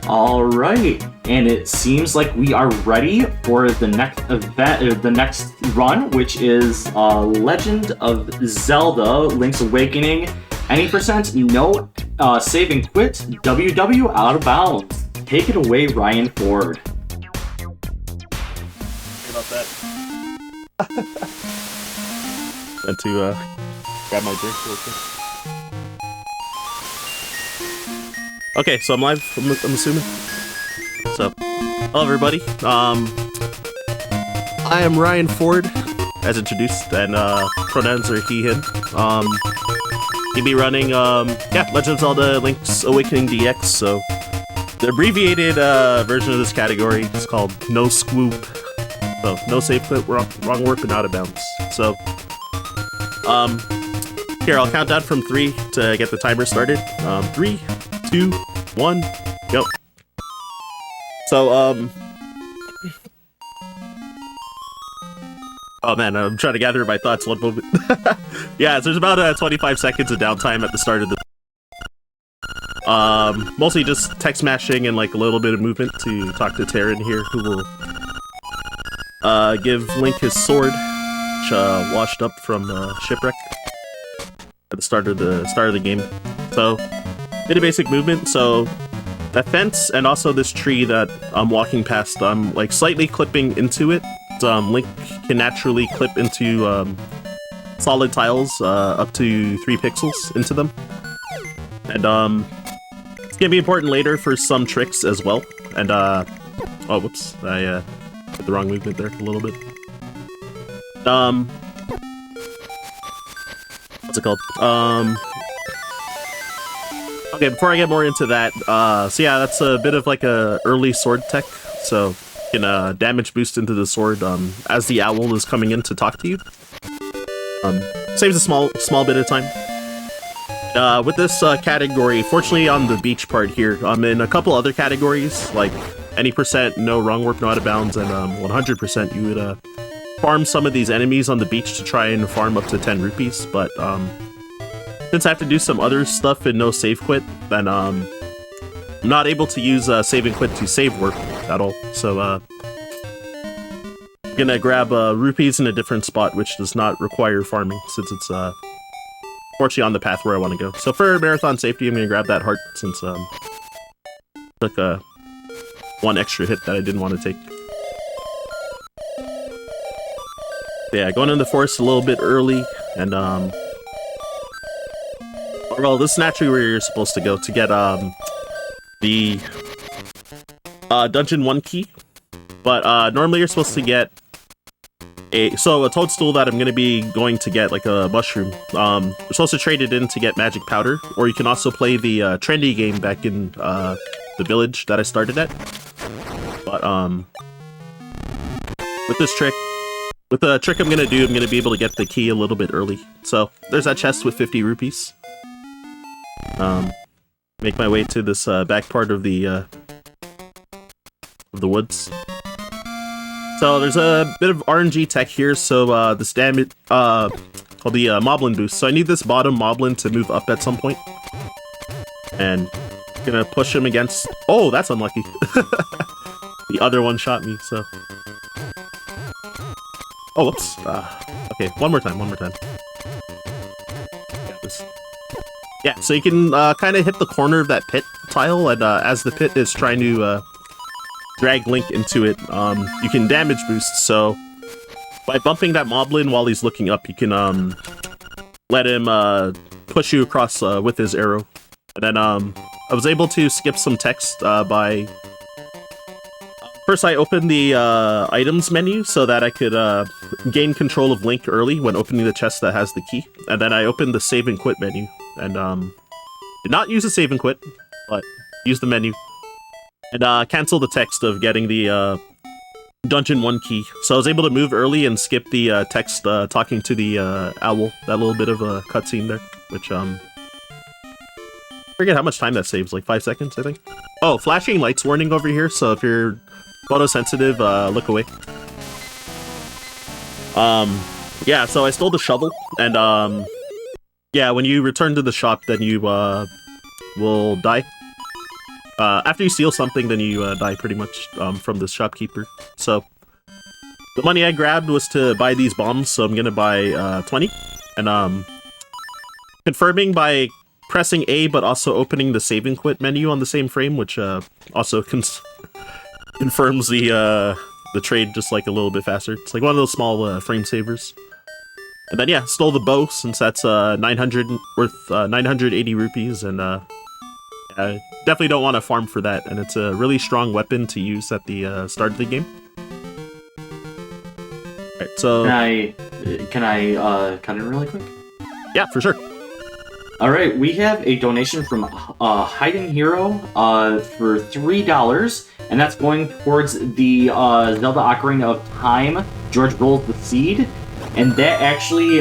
All right, and it seems like we are ready for the next event, the next run, which is Legend of Zelda: Link's Awakening. Any percent, no save and quit. WW out of bounds. Take it away, Ryan Ford. About that. And to grab my drink real quick. Okay, so I'm live, I'm assuming. So, hello everybody. I am Ryan Ford, as introduced, and pronouns are he, him. He'd be running, Legend of Zelda Link's Awakening DX, so the abbreviated version of this category is called No Squoop. So, no save quit, wrong work, and out of bounds. So, here, I'll count down from 3 to get the timer started. 3, 2, 1, go. So, oh man, I'm trying to gather my thoughts one moment. Yeah, so there's about 25 seconds of downtime at the start of the... mostly just text mashing and like a little bit of movement to talk to Taryn here, who will give Link his sword, which washed up from shipwreck at the start of the game. So, bit of basic movement. So, that fence and also this tree that I'm walking past, I'm like slightly clipping into it. Link can naturally clip into solid tiles up to 3 pixels into them. And it's gonna be important later for some tricks as well. And oh whoops, I did the wrong movement there a little bit. What's it called? Okay, before I get more into that, so yeah, that's a bit of like a early sword tech. So you can damage boost into the sword as the owl is coming in to talk to you. Saves a small bit of time. With this category, fortunately on the beach part here, I'm in a couple other categories, like any percent, no wrong work, no out of bounds, and 100% you would farm some of these enemies on the beach to try and farm up to 10 rupees, but since I have to do some other stuff in no save quit, then I'm not able to use save and quit to save work at all. So I'm gonna grab rupees in a different spot, which does not require farming, since it's fortunately on the path where I want to go. So for marathon safety, I'm gonna grab that heart, since took one extra hit that I didn't want to take. Yeah, going in the forest a little bit early, and well, this is naturally where you're supposed to go to get the dungeon 1 key, but normally you're supposed to get a toadstool that I'm gonna be going to get, like a mushroom. You're supposed to trade it in to get magic powder, or you can also play the trendy game back in the village that I started at. But with this trick. With the trick I'm gonna do, I'm gonna be able to get the key a little bit early. So, there's that chest with 50 rupees. Make my way to this back part of the woods. So, there's a bit of RNG tech here, so this damage, called the Moblin boost. So I need this bottom Moblin to move up at some point. And I'm gonna push him against... Oh, that's unlucky. The other one shot me, so... Oh, whoops. Okay, one more time. Got this. Yeah, so you can kind of hit the corner of that pit tile, and as the pit is trying to drag Link into it, you can damage boost. So by bumping that Moblin while he's looking up, you can let him push you across with his arrow. And then I was able to skip some text by... First, I opened the items menu so that I could gain control of Link early when opening the chest that has the key. And then I opened the save and quit menu. And did not use the save and quit, but used the menu. And cancel the text of getting the dungeon 1 key. So I was able to move early and skip the text talking to the owl. That little bit of a cutscene there, which I forget how much time that saves, like 5 seconds, I think. Oh, flashing lights warning over here, so if you're photosensitive, look away. Yeah, so I stole the shovel, and yeah, when you return to the shop, then you will die. after you steal something, then you die pretty much from the shopkeeper. So the money I grabbed was to buy these bombs, so I'm gonna buy 20. And confirming by pressing A, but also opening the save and quit menu on the same frame, which also confirms the trade just like a little bit faster. It's like one of those small frame savers. And then yeah, stole the bow since that's 900 worth 980 rupees, and I definitely don't want to farm for that, and it's a really strong weapon to use at the start of the game. Alright, so Can I cut in really quick? Yeah, for sure. Alright, we have a donation from Hiding Hero for $3, and that's going towards the Zelda Ocarina of Time, George Rolls the Seed, and that actually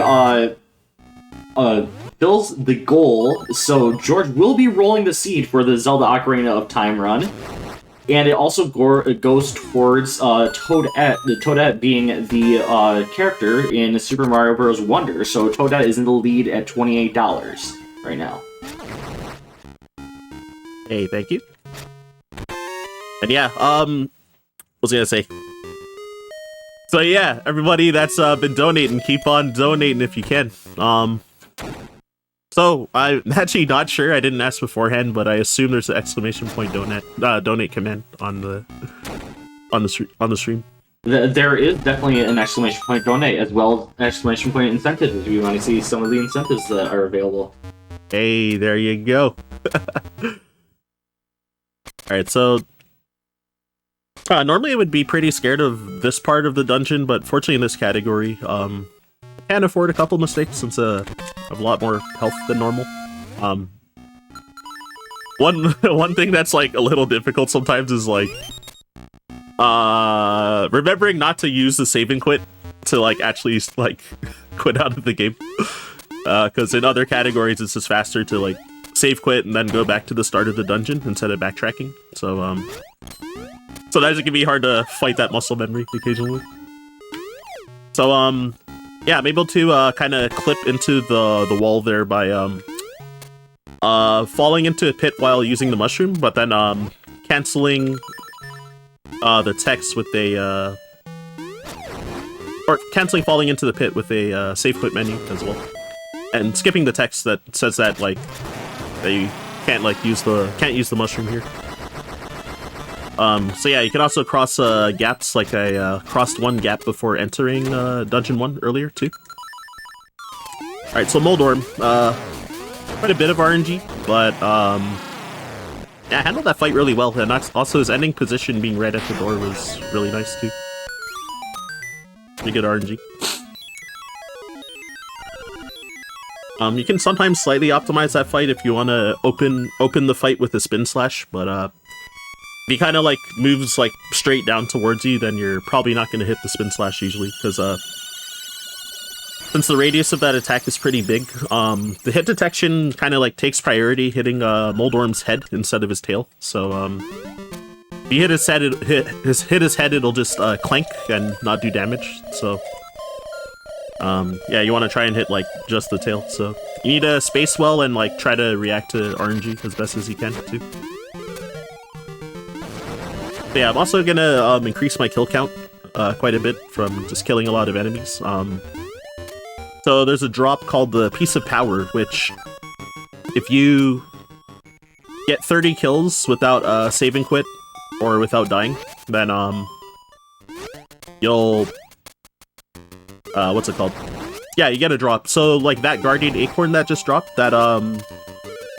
fills the goal. So George will be rolling the seed for the Zelda Ocarina of Time run, and it also goes towards Toadette being the character in Super Mario Bros. Wonder. So Toadette is in the lead at $28 right now. Hey, thank you. And yeah, what was I gonna say? So yeah, everybody that's been donating, keep on donating if you can. So I'm actually not sure. I didn't ask beforehand, but I assume there's an exclamation point donate command on the stream. There is definitely an exclamation point donate, as well as exclamation point incentive if you want to see some of the incentives that are available. Hey, there you go. Alright, so normally I would be pretty scared of this part of the dungeon, but fortunately in this category, I can afford a couple mistakes since I have a lot more health than normal. One thing that's like a little difficult sometimes is like remembering not to use the save and quit to like actually like quit out of the game. Because in other categories it's just faster to like save quit and then go back to the start of the dungeon instead of backtracking. So sometimes it can be hard to fight that muscle memory occasionally. So yeah, I'm able to kind of clip into the wall there by falling into a pit while using the mushroom, but then canceling the text with a or canceling falling into the pit with a save quit menu as well, and skipping the text that says that like that you can't like use the mushroom here. So yeah, you can also cross gaps, like I crossed one gap before entering Dungeon 1 earlier, too. Alright, so Moldorm, quite a bit of RNG, but yeah, I handled that fight really well, and also his ending position being right at the door was really nice, too. Pretty good RNG. You can sometimes slightly optimize that fight if you want to open the fight with a spin slash, but if he kind of like moves like straight down towards you, then you're probably not going to hit the spin slash usually, because since the radius of that attack is pretty big, the hit detection kind of like takes priority hitting Moldorm's head instead of his tail. So if you hit his head, it'll just clank and not do damage. So yeah, you want to try and hit like just the tail. So you need to space well and like try to react to RNG as best as you can too. But yeah, I'm also gonna increase my kill count quite a bit from just killing a lot of enemies. So there's a drop called the Piece of Power, which if you get 30 kills without save and quit or without dying, then you'll what's it called? Yeah, you get a drop. So like that Guardian Acorn that just dropped, that I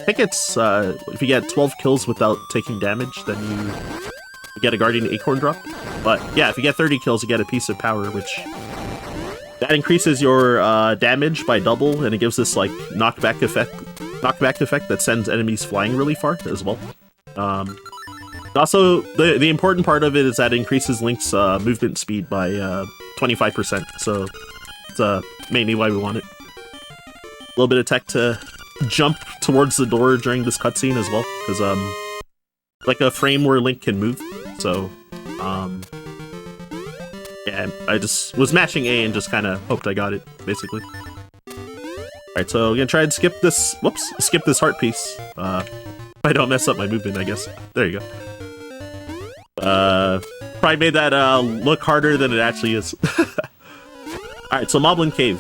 think it's if you get 12 kills without taking damage, then you get a Guardian Acorn drop. But yeah, if you get 30 kills, you get a Piece of Power, which that increases your damage by double, and it gives this like knockback effect that sends enemies flying really far as well. Also, the important part of it is that it increases Link's movement speed by 25%, so it's mainly why we want it. A little bit of tech to jump towards the door during this cutscene as well, because like a frame where Link can move, so yeah, I just was mashing A and just kind of hoped I got it, basically. Alright, so I'm gonna try and skip this heart piece. I don't mess up my movement, I guess. There you go. Probably made that look harder than it actually is. Alright, so Moblin Cave.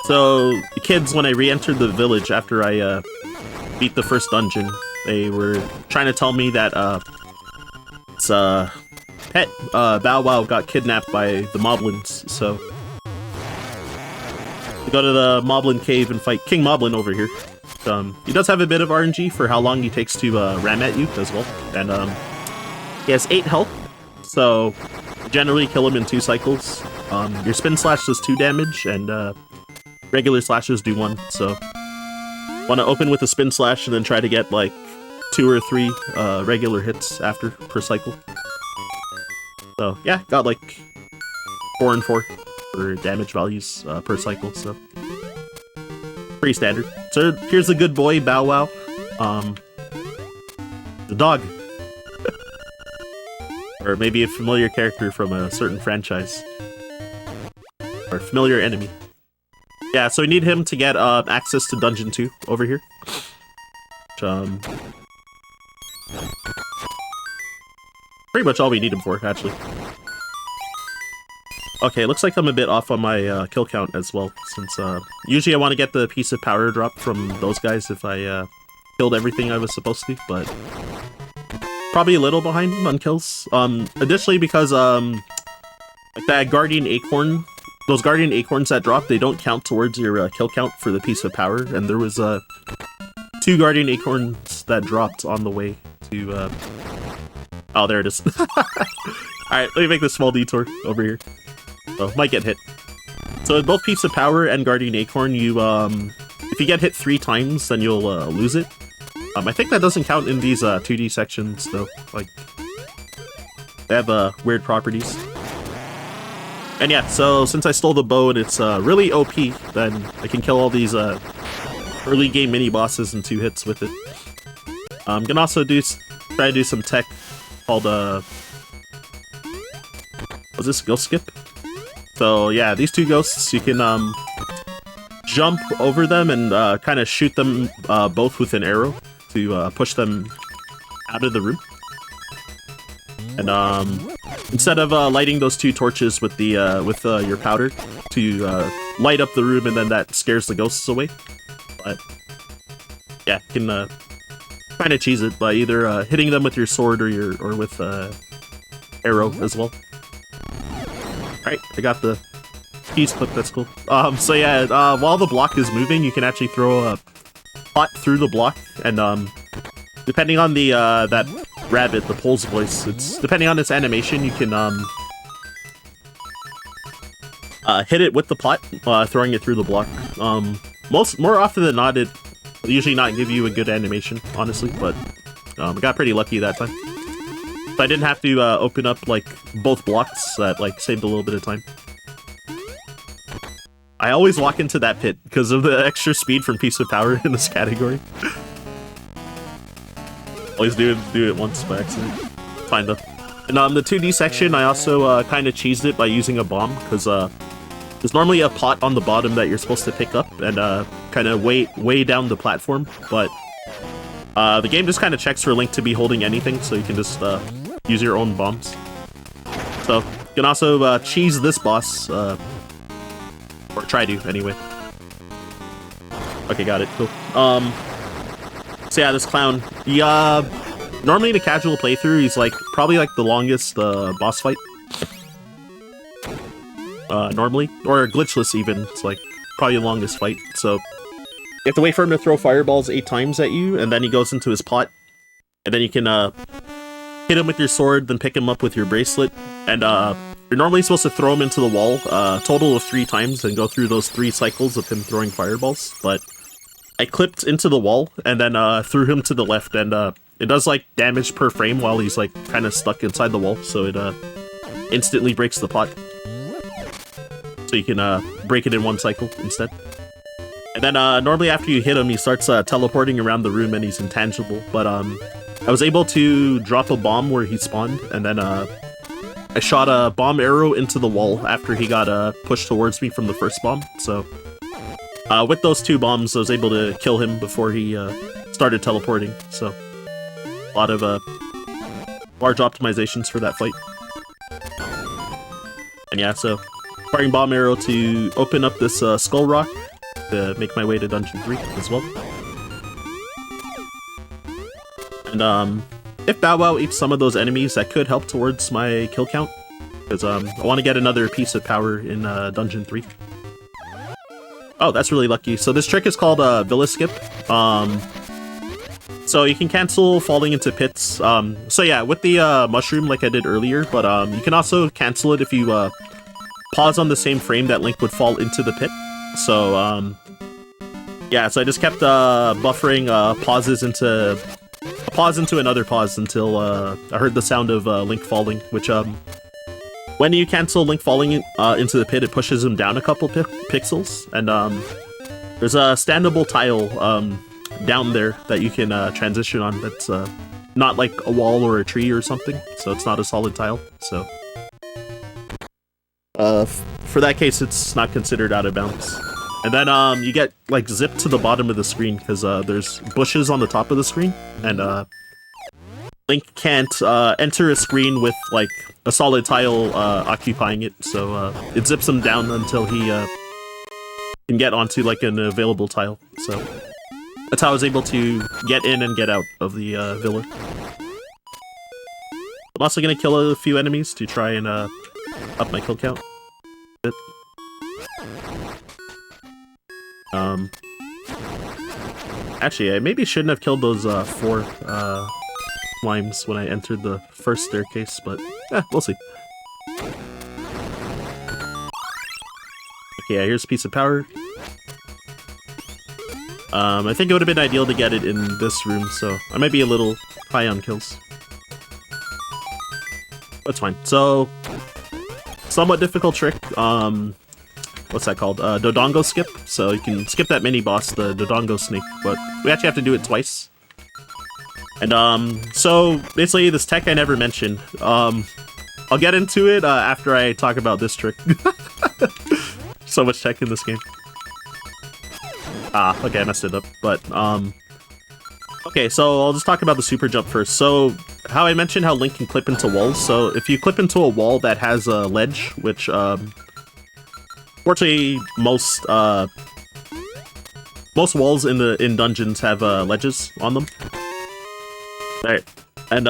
So the kids, when I re-entered the village after I beat the first dungeon, they were trying to tell me that it's pet Bow Wow got kidnapped by the Moblins, so we go to the Moblin Cave and fight King Moblin over here. He does have a bit of RNG for how long he takes to ram at you as well, and he has 8 health, so generally kill him in 2 cycles. Your spin slash does 2 damage, and regular slashes do 1, so want to open with a spin slash and then try to get like 2 or 3 regular hits after per cycle. So yeah, got like 4 and 4 for damage values per cycle, so pretty standard. So here's the good boy, Bow Wow. The dog. Or maybe a familiar character from a certain franchise. Or a familiar enemy. Yeah, so we need him to get access to Dungeon 2 over here. Which, pretty much all we need him for, actually. Okay, looks like I'm a bit off on my kill count as well, since usually I want to get the piece of power drop from those guys if I killed everything I was supposed to, but probably a little behind on kills. Additionally, because like that Guardian Acorn, those Guardian Acorns that drop, they don't count towards your kill count for the piece of power, and there was 2 Guardian Acorns that dropped on the way to oh, there it is. Alright, let me make this small detour over here. Oh, might get hit. So with both Piece of Power and Guardian Acorn, you if you get hit 3 times, then you'll lose it. I think that doesn't count in these 2D sections, though. Like, they have weird properties. And yeah, so since I stole the bow and it's really OP, then I can kill all these early game mini bosses in 2 hits with it. I'm gonna also try to do some tech called was this Ghost Skip? So yeah, these 2 ghosts, you can jump over them and kind of shoot them both with an arrow to push them out of the room. And instead of lighting those 2 torches with the with your powder to light up the room, and then that scares the ghosts away. But yeah, you can kind of cheese it by either hitting them with your sword or with arrow as well. Alright, I got the cheese clip, that's cool. So yeah, while the block is moving, you can actually throw a pot through the block, and depending on the that rabbit, the pole's voice, depending on its animation, you can hit it with the pot, throwing it through the block. More often than not, it will usually not give you a good animation, honestly, but I got pretty lucky that time. So I didn't have to open up like both blocks. That like saved a little bit of time. I always walk into that pit because of the extra speed from Piece of Power in this category. Always do it once by accident. Fine though. And the 2D section, I also kind of cheesed it by using a bomb, because there's normally a pot on the bottom that you're supposed to pick up and kind of way down the platform, but the game just kind of checks for Link to be holding anything, so you can just use your own bombs. So you can also cheese this boss, or try to anyway. Okay, got it. Cool. So yeah, this clown, he, normally in a casual playthrough, he's like, probably like the longest, boss fight. Normally. Or glitchless even, it's like, probably the longest fight, so you have to wait for him to throw fireballs 8 times at you, and then he goes into his pot, and then you can, hit him with your sword, then pick him up with your bracelet, and, you're normally supposed to throw him into the wall, total of 3 times, and go through those 3 cycles of him throwing fireballs, but I clipped into the wall, and then threw him to the left, and it does like damage per frame while he's like kind of stuck inside the wall, so it instantly breaks the pot. So you can break it in 1 cycle instead. And then normally after you hit him, he starts teleporting around the room and he's intangible, but I was able to drop a bomb where he spawned, and then I shot a bomb arrow into the wall after he got pushed towards me from the first bomb, so With those 2 bombs, I was able to kill him before he started teleporting, so a lot of large optimizations for that fight. And yeah, so firing bomb arrow to open up this skull rock to make my way to dungeon 3 as well. And if Bow Wow eats some of those enemies, that could help towards my kill count, because I want to get another piece of power in dungeon 3. Oh, that's really lucky. So this trick is called Villa Skip. So you can cancel falling into pits. So yeah, with the mushroom like I did earlier, but you can also cancel it if you pause on the same frame that Link would fall into the pit. So yeah, so I just kept buffering pauses into a pause into another pause until I heard the sound of Link falling, which when you cancel Link falling into the pit, it pushes him down a couple pixels, and there's a standable tile down there that you can transition on that's not like a wall or a tree or something, so it's not a solid tile, so for that case it's not considered out of bounds. And then you get like zipped to the bottom of the screen because there's bushes on the top of the screen, and Link can't enter a screen with like a solid tile occupying it, so it zips him down until he can get onto like an available tile. So that's how I was able to get in and get out of the villa. I'm also gonna kill a few enemies to try and up my kill count a bit. Actually, I maybe shouldn't have killed those 4 slimes when I entered the first staircase, but we'll see. Okay, yeah, here's a piece of power. I think it would have been ideal to get it in this room, so I might be a little high on kills. That's fine. So, somewhat difficult trick. What's that called? Dodongo skip. So you can skip that mini boss, the Dodongo snake, but we actually have to do it twice. And so basically this tech I never mentioned. I'll get into it after I talk about this trick. So much tech in this game. Ah, okay, I messed it up. But okay, so I'll just talk about the super jump first. So how I mentioned how Link can clip into walls. So if you clip into a wall that has a ledge, which fortunately, most walls in dungeons have ledges on them. Alright, and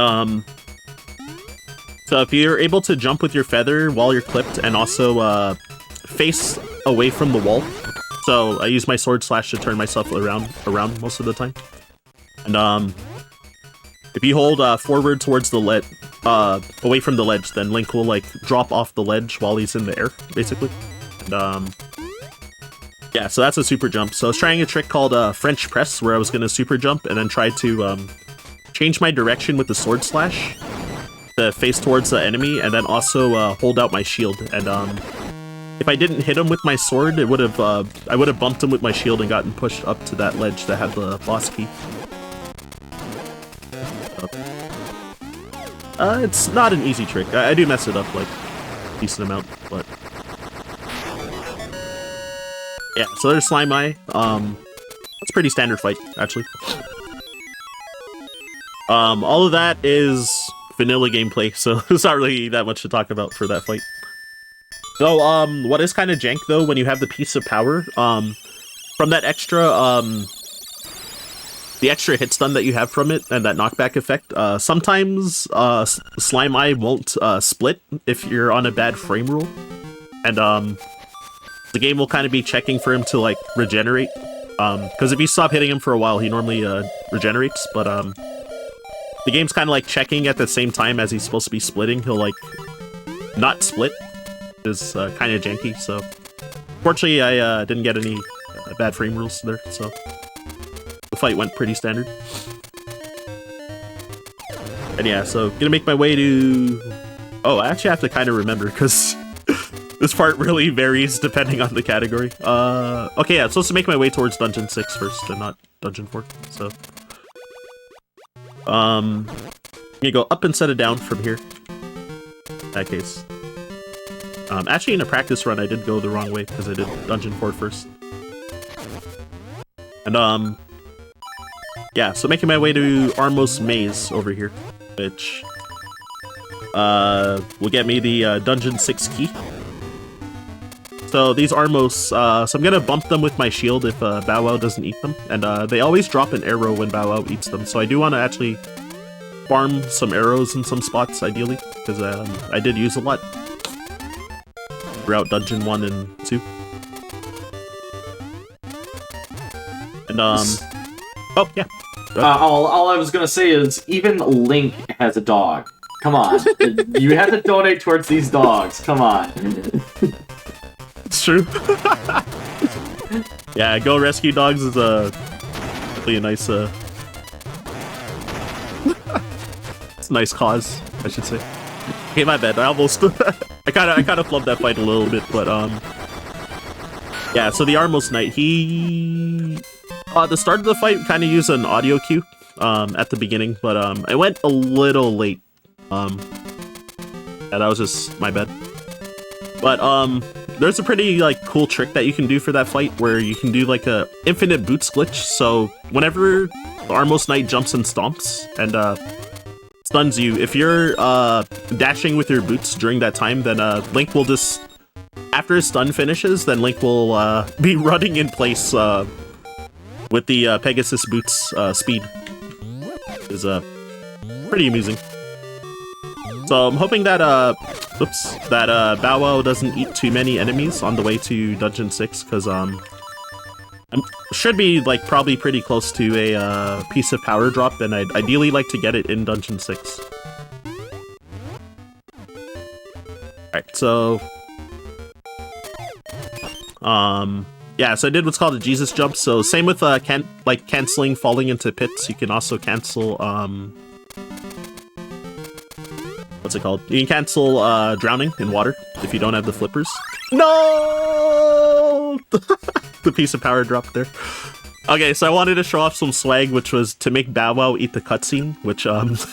so if you're able to jump with your feather while you're clipped, and also face away from the wall, so I use my sword slash to turn myself around most of the time. And if you hold forward towards the ledge, away from the ledge, then Link will like drop off the ledge while he's in the air, basically. And yeah, so that's a super jump. So I was trying a trick called French press, where I was gonna super jump and then try to change my direction with the sword slash to face towards the enemy, and then also hold out my shield. And if I didn't hit him with my sword, it would have I would have bumped him with my shield and gotten pushed up to that ledge that had the boss key. It's not an easy trick. I do mess it up like a decent amount, but yeah. So there's Slime Eye. It's a pretty standard fight, actually. All of that is vanilla gameplay, so there's not really that much to talk about for that fight. So, what is kind of jank, though, when you have the piece of power, from that extra, the extra hit stun that you have from it, and that knockback effect, sometimes, Slime Eye won't, split if you're on a bad frame rule, and, the game will kind of be checking for him to, like, regenerate, because if you stop hitting him for a while, he normally, regenerates, but, the game's kind of, like, checking at the same time as he's supposed to be splitting. He'll, like, not split. Is kind of janky, so fortunately I didn't get any bad frame rules there, so the fight went pretty standard. And yeah, so gonna make my way to... Oh, I actually have to kind of remember, because this part really varies depending on the category. Okay, yeah, I'm supposed to make my way towards Dungeon 6 first, and not Dungeon 4, so... I'm gonna go up instead of down from here. In that case. Actually, in a practice run, I did go the wrong way, because I did Dungeon 4 first. And yeah, so making my way to Armos Maze over here, which will get me the Dungeon 6 key. So these Armos, so I'm gonna bump them with my shield if Bow Wow doesn't eat them, and they always drop an arrow when Bow Wow eats them, so I do want to actually farm some arrows in some spots, ideally, because I did use a lot throughout Dungeon 1 and 2. And, oh, yeah. All I was gonna say is, even Link has a dog. Come on. You have to donate towards these dogs. Come on. It's true. Yeah, Go Rescue Dogs is really a nice, it's a nice cause, I should say. Okay, my bad. I almost, I kind of flubbed that fight a little bit, but yeah. So the Armos Knight, he, at the start of the fight, kind of used an audio cue, at the beginning, but I went a little late. Yeah, that was just my bad. But there's a pretty like cool trick that you can do for that fight where you can do like a infinite boots glitch. So whenever the Armos Knight jumps and stomps and stuns you, if you're dashing with your boots during that time, then Link will just, after his stun finishes, then Link will be running in place with the Pegasus boots speed. Is pretty amusing. So I'm hoping that that Bow Wow doesn't eat too many enemies on the way to Dungeon 6, because I should be like probably pretty close to a piece of power drop, and I'd ideally like to get it in Dungeon 6. Alright, so yeah, so I did what's called a Jesus jump. So same with canceling falling into pits, you can also cancel what's it called? You can cancel drowning in water if you don't have the flippers. No! The piece of power dropped there. Okay, so I wanted to show off some swag, which was to make Bow Wow eat the cutscene, which sounds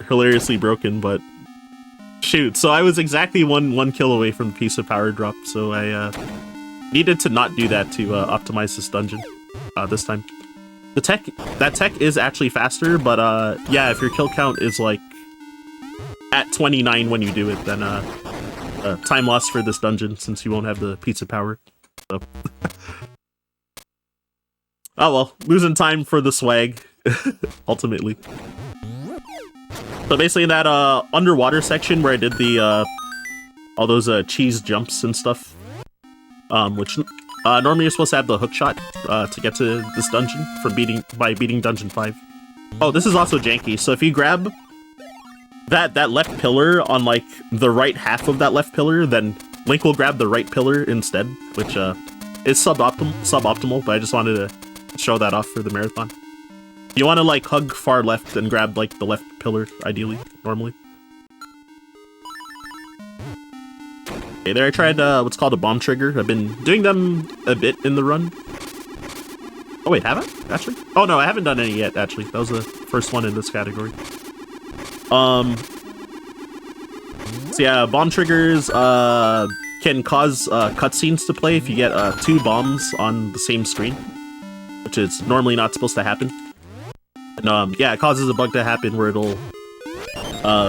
hilariously broken, but shoot. So I was exactly one kill away from the piece of power drop, so I needed to not do that to optimize this dungeon this time. That tech is actually faster, but yeah, if your kill count is like at 29 when you do it, then time lost for this dungeon since you won't have the piece of power. So. Oh well, losing time for the swag, ultimately. So basically in that underwater section where I did the all those cheese jumps and stuff, which normally you're supposed to have the hook shot to get to this dungeon by beating Dungeon 5. Oh, this is also janky. So if you grab that left pillar on like the right half of that left pillar, then Link will grab the right pillar instead, which is suboptimal, but I just wanted to show that off for the marathon. You want to like hug far left and grab like the left pillar, ideally, normally. Okay, there I tried what's called a bomb trigger. I've been doing them a bit in the run. Oh wait, have I? Actually? Oh no, I haven't done any yet, actually. That was the first one in this category. So yeah, bomb triggers can cause cutscenes to play if you get 2 bombs on the same screen, which is normally not supposed to happen. And yeah, it causes a bug to happen where it'll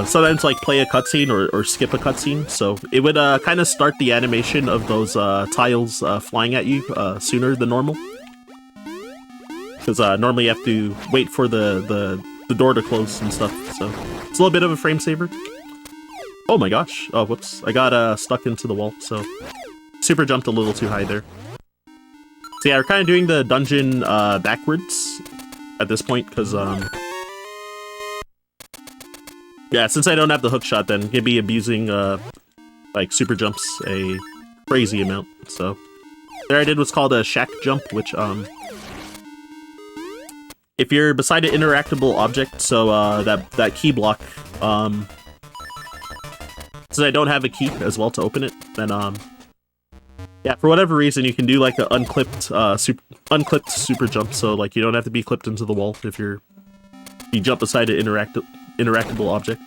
sometimes like play a cutscene or skip a cutscene. So it would kind of start the animation of those tiles flying at you sooner than normal. Because normally you have to wait for the door to close and stuff. So it's a little bit of a frame saver. Oh my gosh. Oh, whoops. I got stuck into the wall, so super jumped a little too high there. So yeah, we're kind of doing the dungeon backwards at this point, because yeah, since I don't have the hook shot, then he'd be abusing like super jumps a crazy amount. So there I did what's called a shack jump, which if you're beside an interactable object, so that key block, since I don't have a key as well to open it, then yeah, for whatever reason you can do like an unclipped super jump, so like you don't have to be clipped into the wall if you jump beside an interactable object.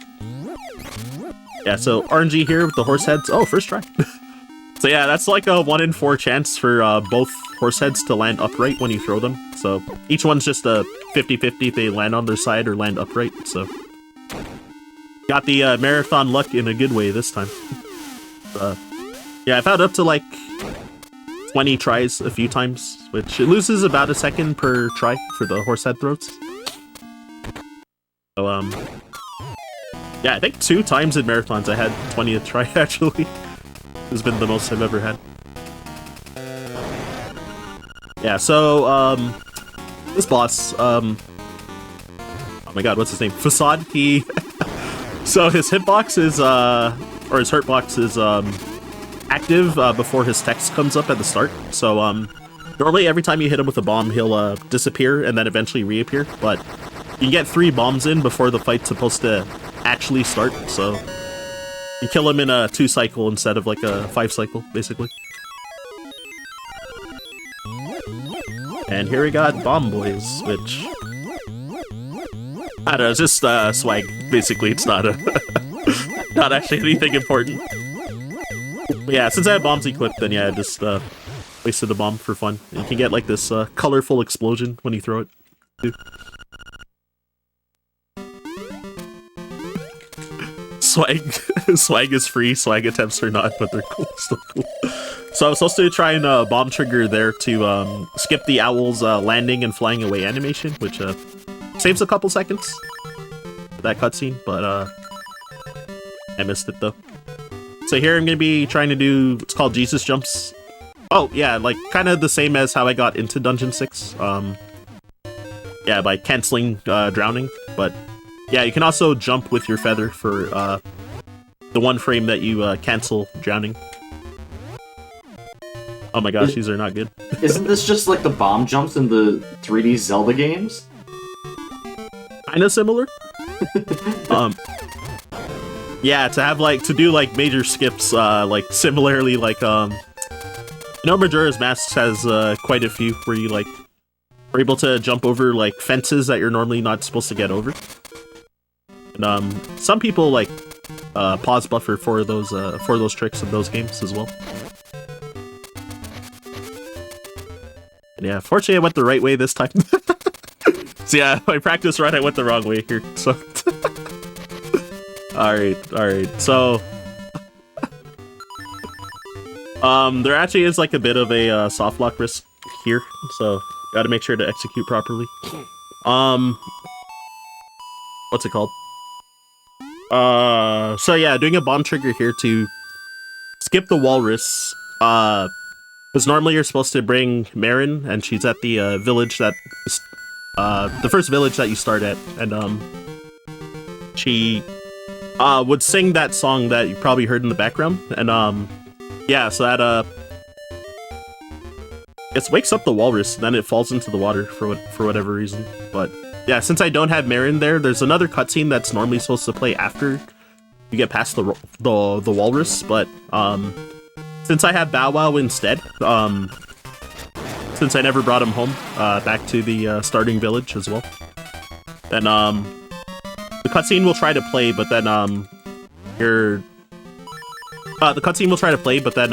Yeah, so RNG here with the horse heads. Oh, first try. So yeah, that's like a 1 in 4 chance for both horse heads to land upright when you throw them. So each one's just a 50-50 if they land on their side or land upright. So got the marathon luck in a good way this time. Yeah, I've had up to like 20 tries a few times, which it loses about a second per try for the horse head throws. So yeah, I think 2 times in marathons I had 20th try actually. Has been the most I've ever had. Yeah, so this boss, oh my god, what's his name? Facade. He so his hitbox is or his hurtbox is active before his text comes up at the start. So normally every time you hit him with a bomb, he'll disappear and then eventually reappear. But you can get 3 bombs in before the fight's supposed to actually start. So you kill him in a 2 cycle instead of like a 5 cycle, basically. And here we got Bomb Boys, which I don't know, it's just swag. Basically, it's not not actually anything important. But yeah, since I have bombs equipped, then yeah, I just wasted a bomb for fun. You can get like this colorful explosion when you throw it, too. Swag is free, swag attempts are not, but they're cool, still cool. So I was supposed to try and bomb trigger there to skip the owl's landing and flying away animation, which saves a couple seconds for that cutscene, but I missed it though. So here I'm gonna be trying to do, it's called Jesus Jumps. Oh yeah, like kind of the same as how I got into Dungeon 6. Yeah, by canceling drowning, but yeah, you can also jump with your feather for the 1 frame that you cancel drowning. Oh my gosh, these are not good. Isn't this just like the bomb jumps in the 3D Zelda games? Kinda similar. Yeah, to have like, to do like major skips, like similarly like, Majora's Mask has quite a few where you like, are able to jump over like fences that you're normally not supposed to get over. And some people like pause buffer for those tricks in those games as well. And yeah, fortunately I went the right way this time. So yeah, my practice run I went the wrong way here. So alright. So there actually is like a bit of a soft lock risk here, so gotta make sure to execute properly. What's it called? So yeah, doing a bomb trigger here to skip the walrus, because normally you're supposed to bring Marin, and she's at the village that, the first village that you start at, and she would sing that song that you probably heard in the background, and yeah, so that it wakes up the walrus, and then it falls into the water for whatever reason, but yeah, since I don't have Marin there, there's another cutscene that's normally supposed to play after you get past the walrus, but since I have Bow Wow instead, since I never brought him home back to the starting village as well, then the cutscene will try to play, but then the cutscene will try to play, but then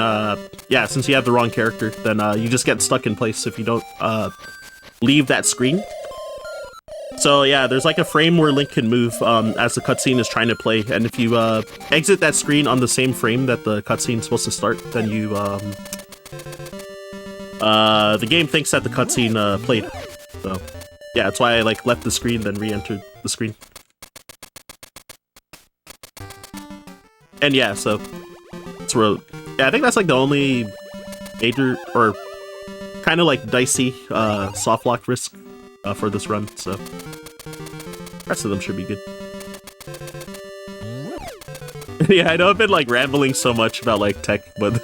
yeah, since you have the wrong character, then you just get stuck in place if you don't leave that screen. So yeah, there's like a frame where Link can move as the cutscene is trying to play, and if you exit that screen on the same frame that the cutscene's supposed to start, then you the game thinks that the cutscene played. So yeah, that's why I like left the screen then re-entered the screen. And yeah, so it's real. Yeah, I think that's like the only major or kind of like dicey soft lock risk for this run, so the rest of them should be good. Yeah, I know I've been like rambling so much about like tech, but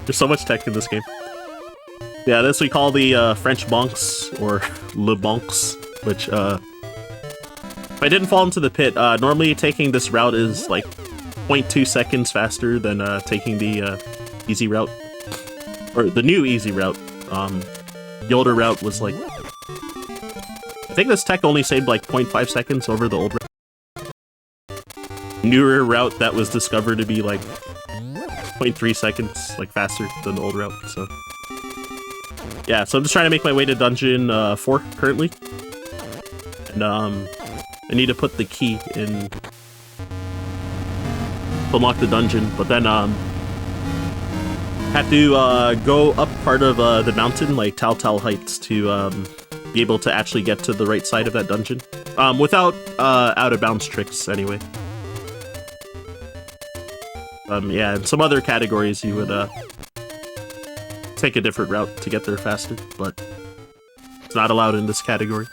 there's so much tech in this game. Yeah, this we call the French bonks, or le bonks, which if I didn't fall into the pit, normally taking this route is like 0.2 seconds faster than taking the easy route, or the new easy route. The older route was like, I think this tech only saved like 0.5 seconds over the old route. Newer route that was discovered to be like 0.3 seconds, like, faster than the old route, so... Yeah, so I'm just trying to make my way to dungeon 4 currently. And, I need to put the key in to unlock the dungeon, but then, have to, go up part of, the mountain, like Tal Heights, to, be able to actually get to the right side of that dungeon. Without, out-of-bounds tricks, anyway. Yeah, in some other categories you would, take a different route to get there faster, but it's not allowed in this category.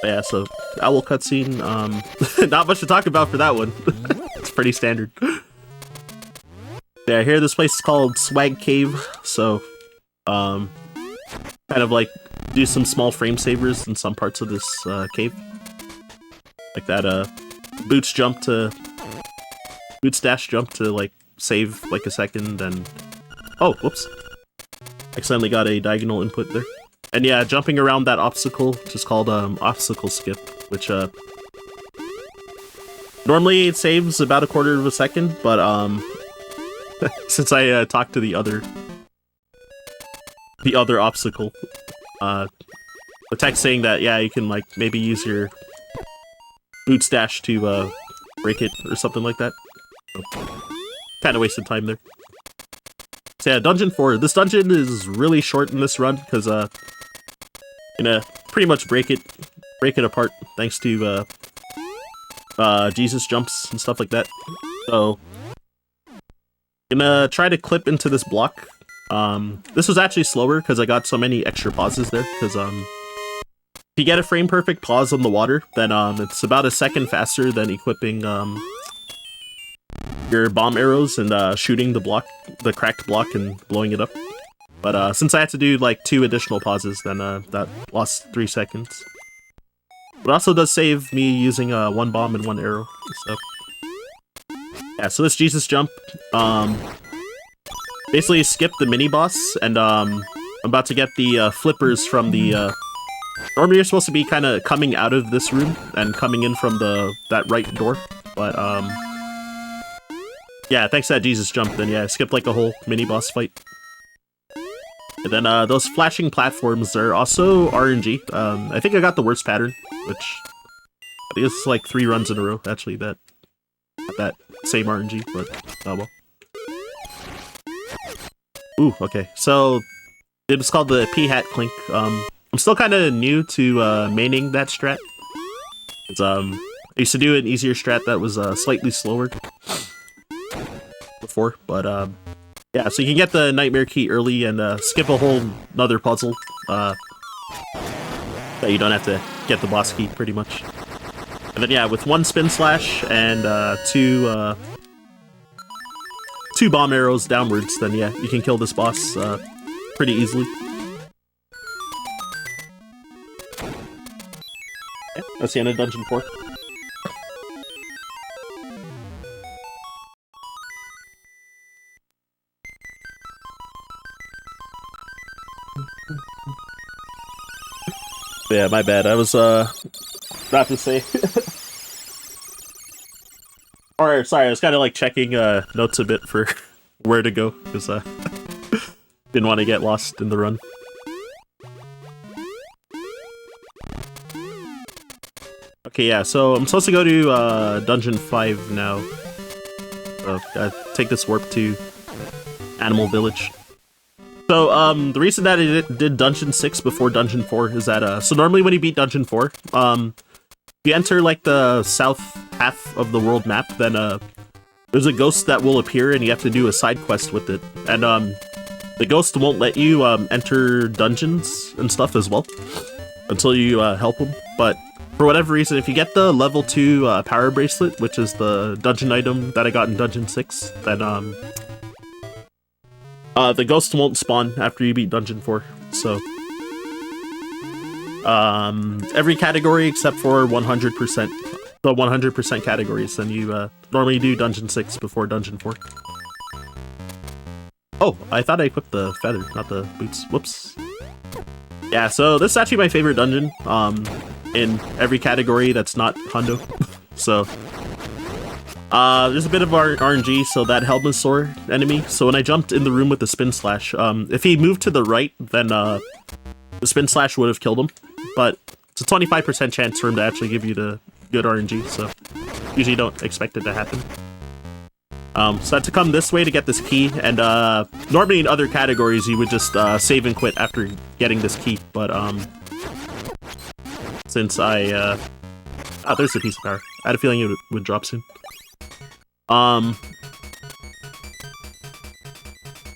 Yeah, so owl cutscene, not much to talk about for that one. It's pretty standard. Yeah, I hear this place is called Swag Cave, so, kind of like do some small frame savers in some parts of this, cave. Like that, boots dash jump to, like, save, like, a second, and... Oh, whoops. Accidentally got a diagonal input there. And yeah, jumping around that obstacle, which is called, obstacle skip, which, normally it saves about a quarter of a second, but, since I, talked to the other obstacle, the text saying that, yeah, you can, like, maybe use your boots dash to, break it, or something like that. Kind of wasted time there. So yeah, Dungeon 4. This dungeon is really short in this run, because, gonna pretty much break it apart, thanks to, Jesus jumps and stuff like that. So, gonna try to clip into this block. This was actually slower, because I got so many extra pauses there, because, if you get a frame-perfect pause on the water, then, it's about a second faster than equipping, your bomb arrows and shooting the cracked block and blowing it up. But since I had to do like 2 additional pauses, then that lost 3 seconds. But it also does save me using 1 bomb and 1 arrow. So yeah, so this Jesus jump, basically skip the mini boss, and I'm about to get the flippers from the. Normally you're supposed to be kind of coming out of this room and coming in from that right door, but yeah, thanks to that Jesus jump, then yeah, I skipped like a whole mini-boss fight. And then, those flashing platforms are also RNG. I think I got the worst pattern, which I think it's like 3 runs in a row, actually, that same RNG, but oh well. Ooh, okay, so it was called the P-Hat Clink. I'm still kind of new to, maining that strat. It's, I used to do an easier strat that was, slightly slower before, but yeah, so you can get the nightmare key early and skip a whole another puzzle that you don't have to get the boss key pretty much. And then yeah, with 1 spin slash and 2 bomb arrows downwards, then yeah, you can kill this boss pretty easily. Yeah, that's the end of Dungeon 4. Yeah, my bad. I was, not to say. Or, sorry, I was kind of, like, checking, notes a bit for where to go, because, didn't want to get lost in the run. Okay, yeah, so I'm supposed to go to, Dungeon 5 now. So, gotta take this warp to Animal Village. So, the reason that I did Dungeon 6 before Dungeon 4 is that, so normally when you beat Dungeon 4, if you enter, like, the south half of the world map, then, there's a ghost that will appear and you have to do a side quest with it. And, the ghost won't let you, enter dungeons and stuff as well until you, help him. But, for whatever reason, if you get the level 2, power bracelet, which is the dungeon item that I got in Dungeon 6, then, the ghost won't spawn after you beat Dungeon 4, so... every category except for 100%, the 100% categories, then you, normally do Dungeon 6 before Dungeon 4. Oh, I thought I equipped the feather, not the boots. Whoops. Yeah, so this is actually my favorite dungeon, in every category that's not Hundo. So, There's a bit of RNG, so that Helmasaur enemy. So when I jumped in the room with the Spin Slash, if he moved to the right, then the Spin Slash would have killed him. But it's a 25% chance for him to actually give you the good RNG, so usually don't expect it to happen. So I had to come this way to get this key, and normally in other categories you would just save and quit after getting this key, but since I there's the piece of power. I had a feeling it would drop soon.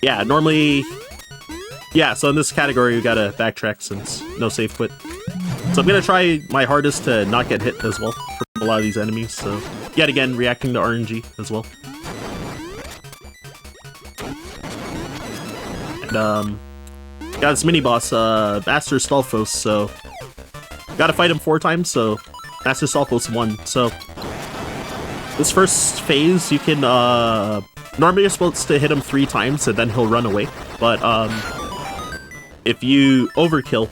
Yeah, normally, yeah, so in this category you gotta backtrack since no save quit. So I'm gonna try my hardest to not get hit as well from a lot of these enemies, so yet again, reacting to RNG as well. And, got this mini-boss, Master Stalfos, so gotta fight him 4 times, so Master Stalfos won. So this first phase, you can, normally you're supposed to hit him 3 times and then he'll run away, but, if you overkill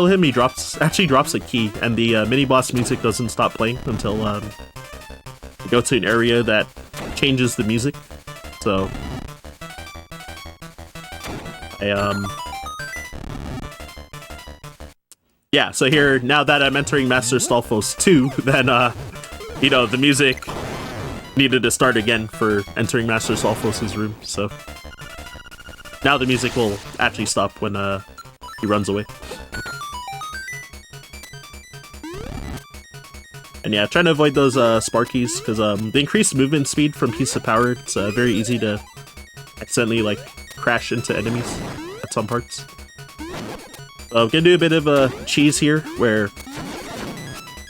him, he actually drops a key, and the mini-boss music doesn't stop playing until, you go to an area that changes the music, so yeah, so here, now that I'm entering Master Stalfos 2, then, you know, the music needed to start again for entering Master Stalfos' room, so now the music will actually stop when, he runs away. And yeah, trying to avoid those, Sparkies, because, the increased movement speed from Piece of Power, it's, very easy to accidentally, like, crash into enemies at some parts. I'm gonna do a bit of a cheese here, where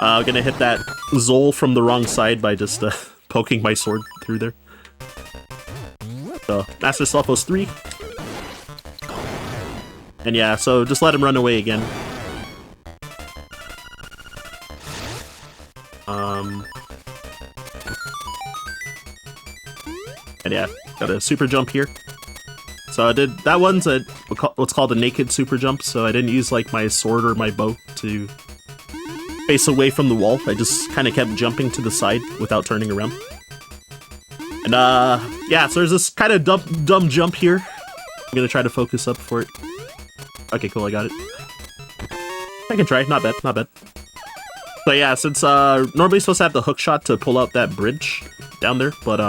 I'm gonna hit that Zol from the wrong side by just poking my sword through there. So, Master Stalfos 3. And yeah, so just let him run away again. And yeah, got a super jump here. So I did, that one's a what's called a naked super jump, so I didn't use like my sword or my bow to face away from the wall. I just kind of kept jumping to the side without turning around. And yeah, so there's this kind of dumb jump here. I'm gonna try to focus up for it. Okay, cool, I got it. I can try, not bad, not bad. So yeah, since normally supposed to have the hook shot to pull out that bridge down there, but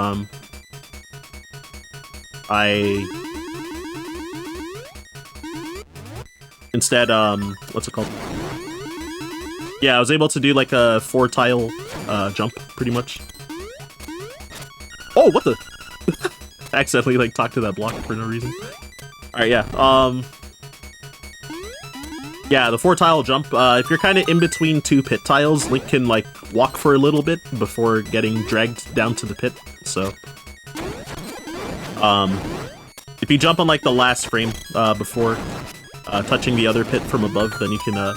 instead, what's it called? Yeah, I was able to do like a 4-tile jump, pretty much. Oh, what the? I accidentally like talked to that block for no reason. Alright, yeah, yeah, the 4-tile jump, if you're kind of in between 2 pit tiles, Link can like walk for a little bit before getting dragged down to the pit, so if you jump on like the last frame before touching the other pit from above, then you can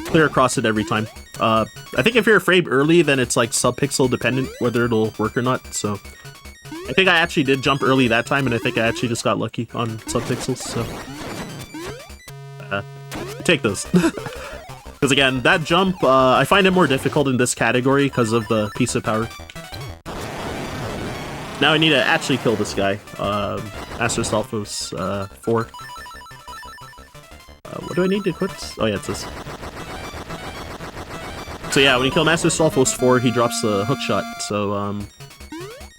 clear across it every time. I think if you're a frame early, then it's like sub-pixel dependent whether it'll work or not, so I think I actually did jump early that time, and I think I actually just got lucky on sub-pixels, so take those. Because again, that jump, I find it more difficult in this category because of the piece of power. Now I need to actually kill this guy, Master Stalfos 4. What do I need to quit? Oh yeah, it's this. So yeah, when you kill Master Stalfos 4, he drops the hook shot, so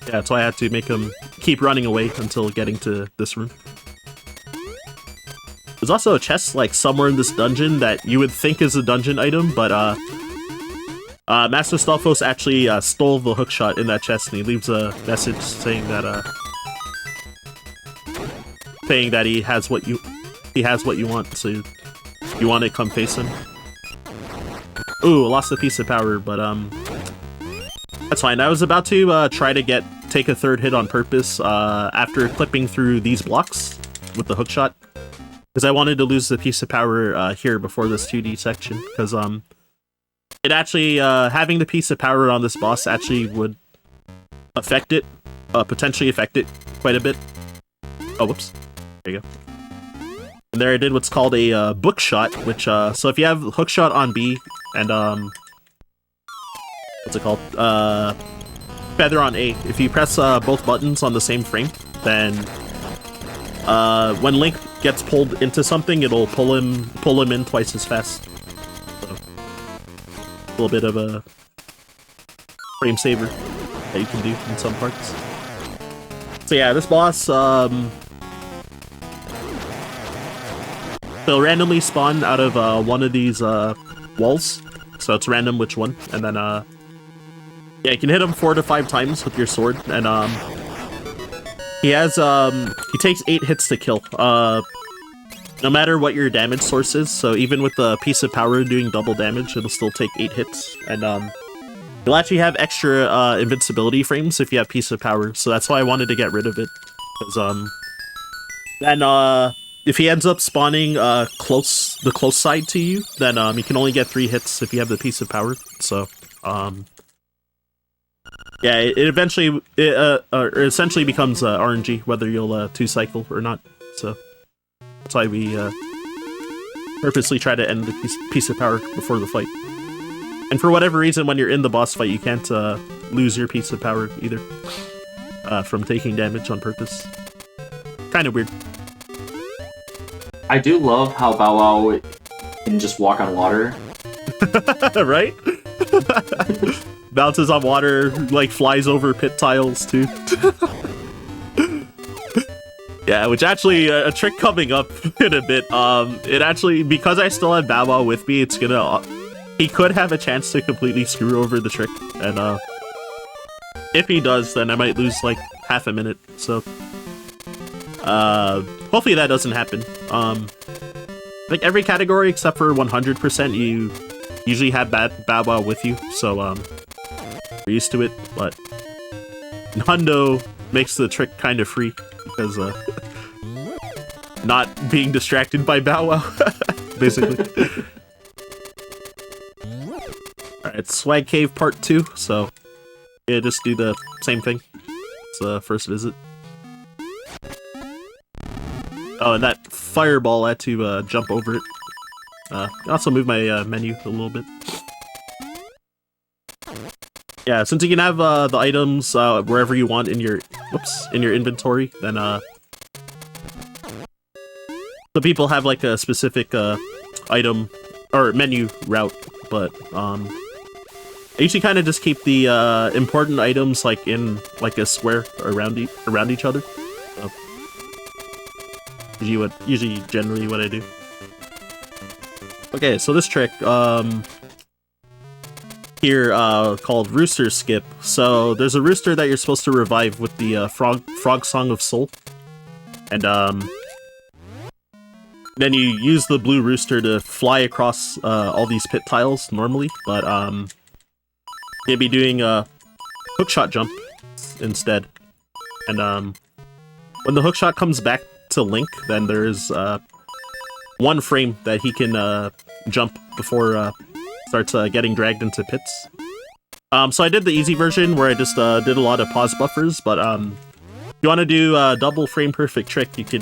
yeah, that's why I had to make him keep running away until getting to this room. There's also a chest, like, somewhere in this dungeon that you would think is a dungeon item, but, Master Stalfos actually, stole the hookshot in that chest, and he leaves a message saying that, he has what you want, so if you want it, come face him. Ooh, I lost a piece of power, but, that's fine. I was about to, try to take a 3rd hit on purpose, after clipping through these blocks with the hookshot. Because I wanted to lose the piece of power here before this 2D section, because it actually, having the piece of power on this boss actually would affect it, potentially affect it quite a bit. Oh, whoops. There you go. And there I did what's called a book shot, which, so if you have hook shot on B, and, what's it called? feather on A. If you press both buttons on the same frame, then when Link gets pulled into something, it'll pull him in twice as fast. So, a little bit of a frame saver that you can do in some parts. So yeah, this boss, they'll randomly spawn out of one of these walls. So it's random which one, and then yeah, you can hit him 4 to 5 times with your sword, and he takes 8 hits to kill. No matter what your damage source is, so even with the piece of power doing double damage, it'll still take 8 hits, and you'll actually have extra invincibility frames if you have piece of power, so that's why I wanted to get rid of it, because then if he ends up spawning the close side to you, then you can only get 3 hits if you have the piece of power. So yeah, it essentially becomes RNG whether you'll 2-cycle or not. So that's why we purposely try to end the piece of power before the fight. And for whatever reason, when you're in the boss fight, you can't lose your piece of power either from taking damage on purpose. Kind of weird. I do love how Bow Wow can just walk on water. Right? Bounces on water, like flies over pit tiles too. Yeah, which actually a trick coming up in a bit. It actually, because I still have Bow Wow with me, it's gonna he could have a chance to completely screw over the trick, and if he does, then I might lose like half a minute. So hopefully that doesn't happen. Like every category except for 100%, you usually have Bow Wow with you, so we're used to it. But Hundo makes the trick kind of free because not being distracted by Bow Wow, basically. Alright, Swag Cave Part 2, so yeah, just do the same thing. It's the first visit. Oh, and that fireball, I had to jump over it. Also move my menu a little bit. Yeah, since you can have the items wherever you want in your inventory, then the people have like a specific item or menu route, but I usually kind of just keep the important items like in like a square around each other. So, usually generally what I do. Okay, so this trick here called Rooster Skip. So there's a rooster that you're supposed to revive with the frog Song of Soul, and then you use the blue rooster to fly across all these pit tiles normally, but you'll be doing a hookshot jump instead. And when the hookshot comes back to Link, then there's one frame that he can jump before starts getting dragged into pits. So I did the easy version where I just did a lot of pause buffers, but if you want to do a double frame perfect trick, you can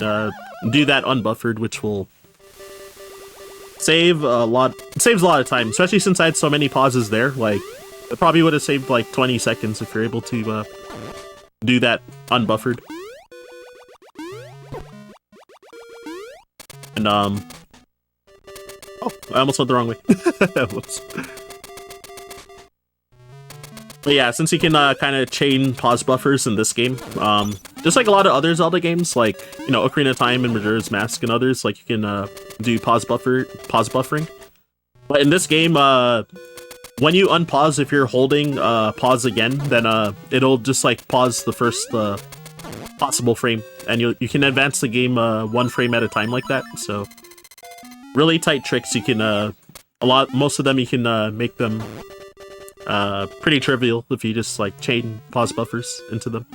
do that unbuffered, which will saves a lot of time, especially since I had so many pauses there. Like, it probably would have saved like 20 seconds if you're able to do that unbuffered. And oh, I almost went the wrong way. Whoops. But yeah, since you can kind of chain pause buffers in this game, just like a lot of other Zelda games, like, you know, Ocarina of Time and Majora's Mask and others, like, you can do pause buffering. But in this game, when you unpause, if you're holding pause again, then it'll just like pause the first possible frame, and you can advance the game one frame at a time like that. So really tight tricks. You can most of them you can make them pretty trivial if you just like chain pause buffers into them.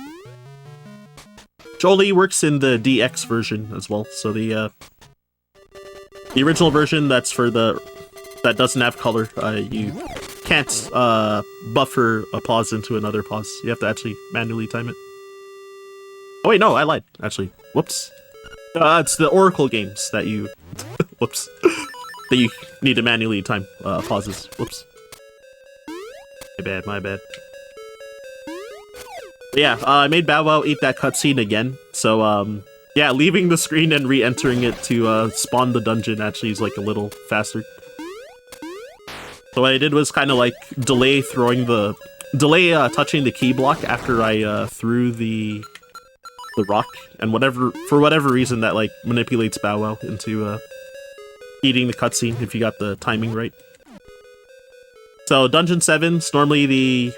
Which only works in the DX version as well. So the original version that doesn't have color, you can't buffer a pause into another pause. You have to actually manually time it. Oh wait, no, I lied. Actually, whoops. It's the Oracle games that you, whoops, that you need to manually time pauses. Whoops. My bad. Yeah, I made Bow Wow eat that cutscene again. So, yeah, leaving the screen and re-entering it to spawn the dungeon actually is like a little faster. So what I did was kind of like delay touching the key block after I threw the rock, and for whatever reason that like manipulates Bow Wow into eating the cutscene if you got the timing right. So Dungeon 7's normally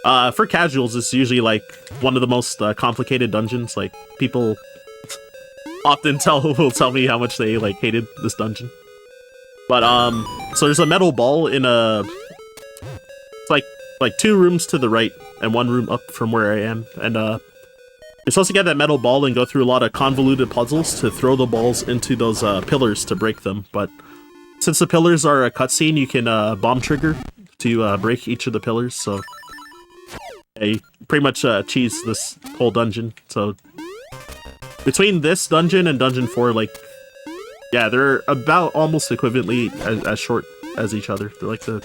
for casuals, it's usually like one of the most complicated dungeons. Like people often will tell me how much they like hated this dungeon. But so there's a metal ball in it's like 2 rooms to the right and 1 room up from where I am, and you're supposed to get that metal ball and go through a lot of convoluted puzzles to throw the balls into those pillars to break them. But since the pillars are a cutscene, you can bomb trigger to break each of the pillars. So I pretty much cheese this whole dungeon. So between this dungeon and Dungeon 4, like, yeah, they're about almost equivalently as short as each other. They're like the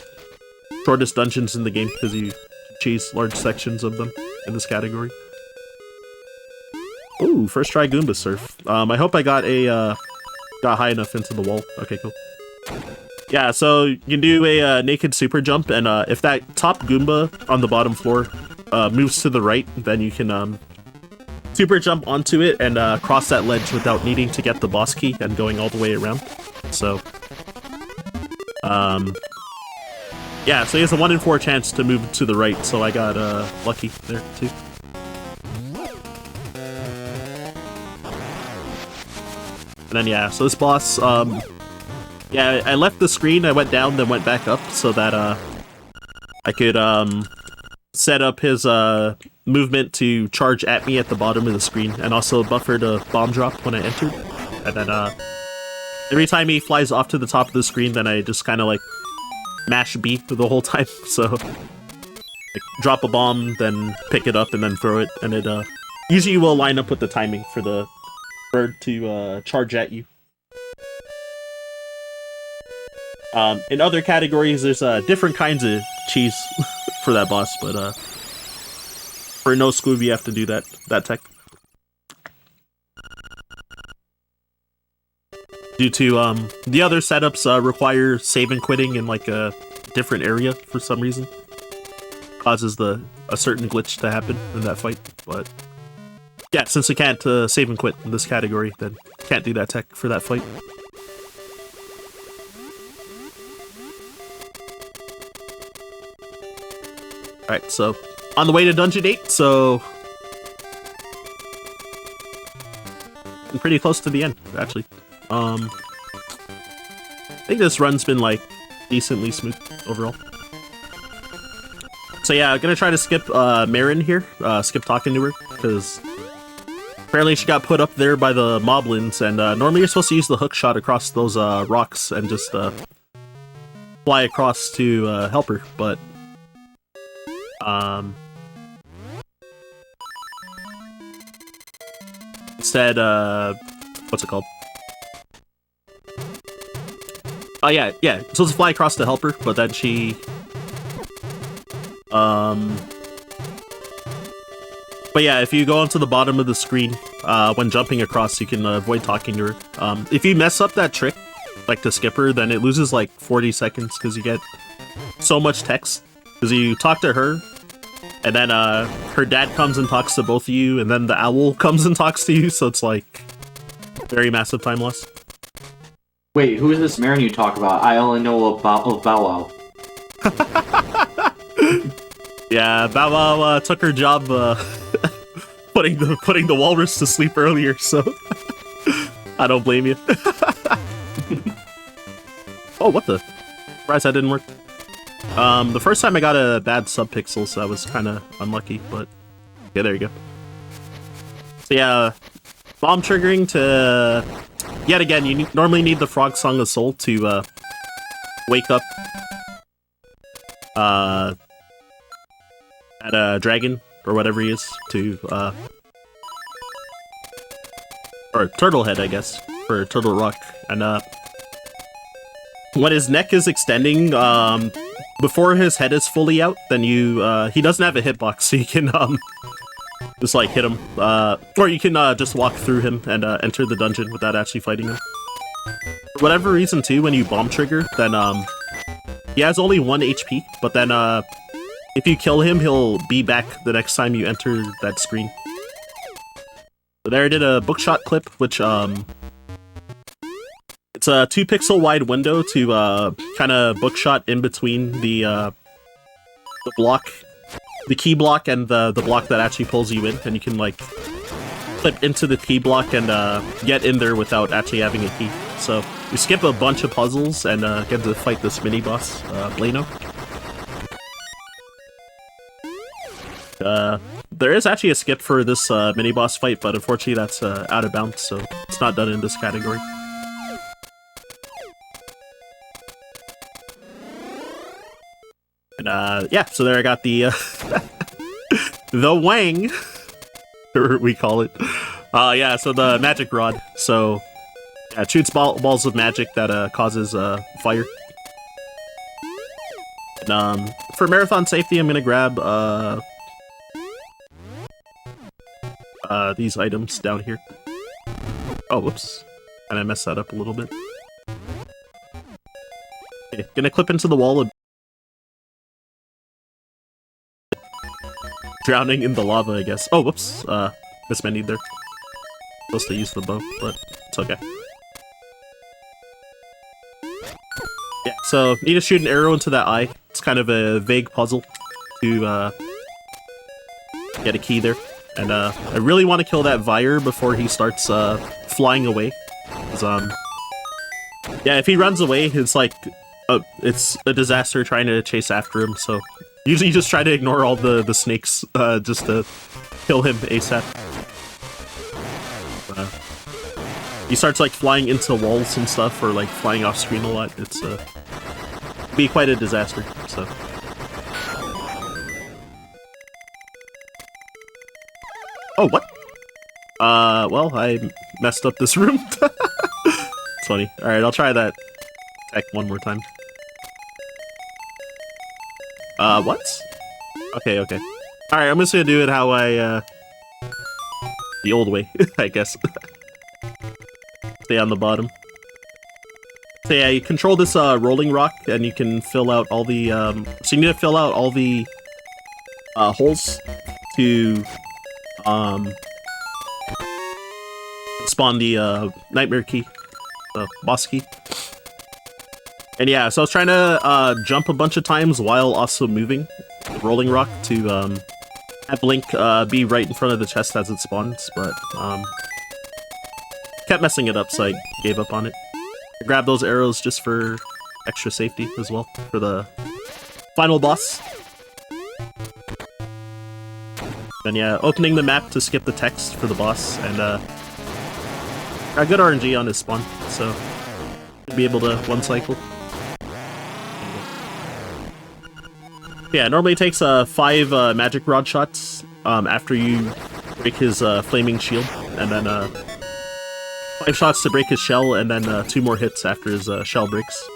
shortest dungeons in the game because you cheese large sections of them in this category. Ooh, first try Goomba Surf. I hope I got high enough into the wall. Okay, cool. Yeah, so you can do a naked super jump, and if that top Goomba on the bottom floor moves to the right, then you can super jump onto it and cross that ledge without needing to get the boss key and going all the way around. So, yeah, so he has a 1 in 4 chance to move to the right, so I got lucky there too. And then yeah, so this boss, yeah, I left the screen, I went down, then went back up so that I could set up his movement to charge at me at the bottom of the screen, and also buffered a bomb drop when I entered. And then every time he flies off to the top of the screen, then I just kind of like mash B the whole time. So like, drop a bomb, then pick it up, and then throw it, and it usually will line up with the timing for the bird to charge at you. In other categories, there's different kinds of cheese for that boss, but for no Scoob, you have to do that tech. Due to the other setups require save and quitting in like a different area for some reason. Causes a certain glitch to happen in that fight, but yeah, since we can't save and quit in this category, then can't do that tech for that fight. Alright, so on the way to Dungeon 8, so I'm pretty close to the end, actually. I think this run's been like decently smooth overall. So yeah, I'm gonna try to skip Marin here, skip talking to her, because apparently she got put up there by the moblins, and normally you're supposed to use the hook shot across those rocks and just fly across to help her, but instead, what's it called? Oh yeah, supposed to fly across to help her, but then she but yeah, if you go onto the bottom of the screen when jumping across, you can avoid talking to her. If you mess up that trick, like to skip her, then it loses like 40 seconds because you get so much text. Because you talk to her, and then her dad comes and talks to both of you, and then the owl comes and talks to you, so it's like very massive time loss. Wait, who is this Marin you talk about? I only know of Bow Wow. Yeah, Bow Wow took her job putting the walrus to sleep earlier, so I don't blame you. Oh, what the? Surprised that didn't work. The first time I got a bad subpixel, so I was kind of unlucky, but yeah, there you go. So yeah, bomb triggering to... Yet again, you normally need the Frog Song of Soul to wake up at a dragon, or whatever he is, to... or Turtle Head, I guess, for Turtle Rock. And when his neck is extending, before his head is fully out, then you, he doesn't have a hitbox, so you can, just, like, hit him. Or you can, just walk through him and, enter the dungeon without actually fighting him. For whatever reason, too, when you bomb trigger, then, he has only 1 HP, but then, if you kill him, he'll be back the next time you enter that screen. So there I did a bookshot clip, which, it's a 2-pixel wide window to, kind of bookshot in between the block, the key block and the block that actually pulls you in, and you can, like, clip into the key block and, get in there without actually having a key. So, you skip a bunch of puzzles and, get to fight this mini-boss, Blano. There is actually a skip for this, mini-boss fight, but unfortunately that's, out of bounds, so it's not done in this category. And, yeah, so there I got the, the Wang, we call it. Yeah, so the magic rod. So, yeah, it shoots balls of magic that, causes, fire. And, for marathon safety, I'm gonna grab, these items down here. Oh, whoops. And I messed that up a little bit. Okay, gonna clip into the wall of drowning in the lava, I guess. Oh, whoops. Mismendied there. Supposed to use the bow, but it's okay. Yeah, so need to shoot an arrow into that eye. It's kind of a vague puzzle to get a key there. And I really want to kill that Vire before he starts flying away. 'Cause, yeah, if he runs away, it's like it's a disaster trying to chase after him. So usually you just try to ignore all the snakes just to kill him ASAP. He starts like flying into walls and stuff, or like flying off screen a lot. It's be quite a disaster. So. Oh, what? Well, I messed up this room. It's funny. Alright, I'll try that tech one more time. What? Okay, okay. Alright, I'm just gonna do it how I, the old way, I guess. Stay on the bottom. So yeah, you control this, rolling rock, and you can fill out all the, so you need to fill out all the, holes to, spawn the, nightmare key. The boss key. And yeah, so I was trying to, jump a bunch of times while also moving the rolling rock to, have Link, be right in front of the chest as it spawns, but, kept messing it up, so I gave up on it. I grabbed those arrows just for extra safety as well, for the final boss. Then yeah, opening the map to skip the text for the boss, and got good RNG on his spawn, so should be able to one cycle. Yeah, it normally takes 5 magic rod shots after you break his flaming shield, and then 5 shots to break his shell, and then 2 more hits after his shell breaks.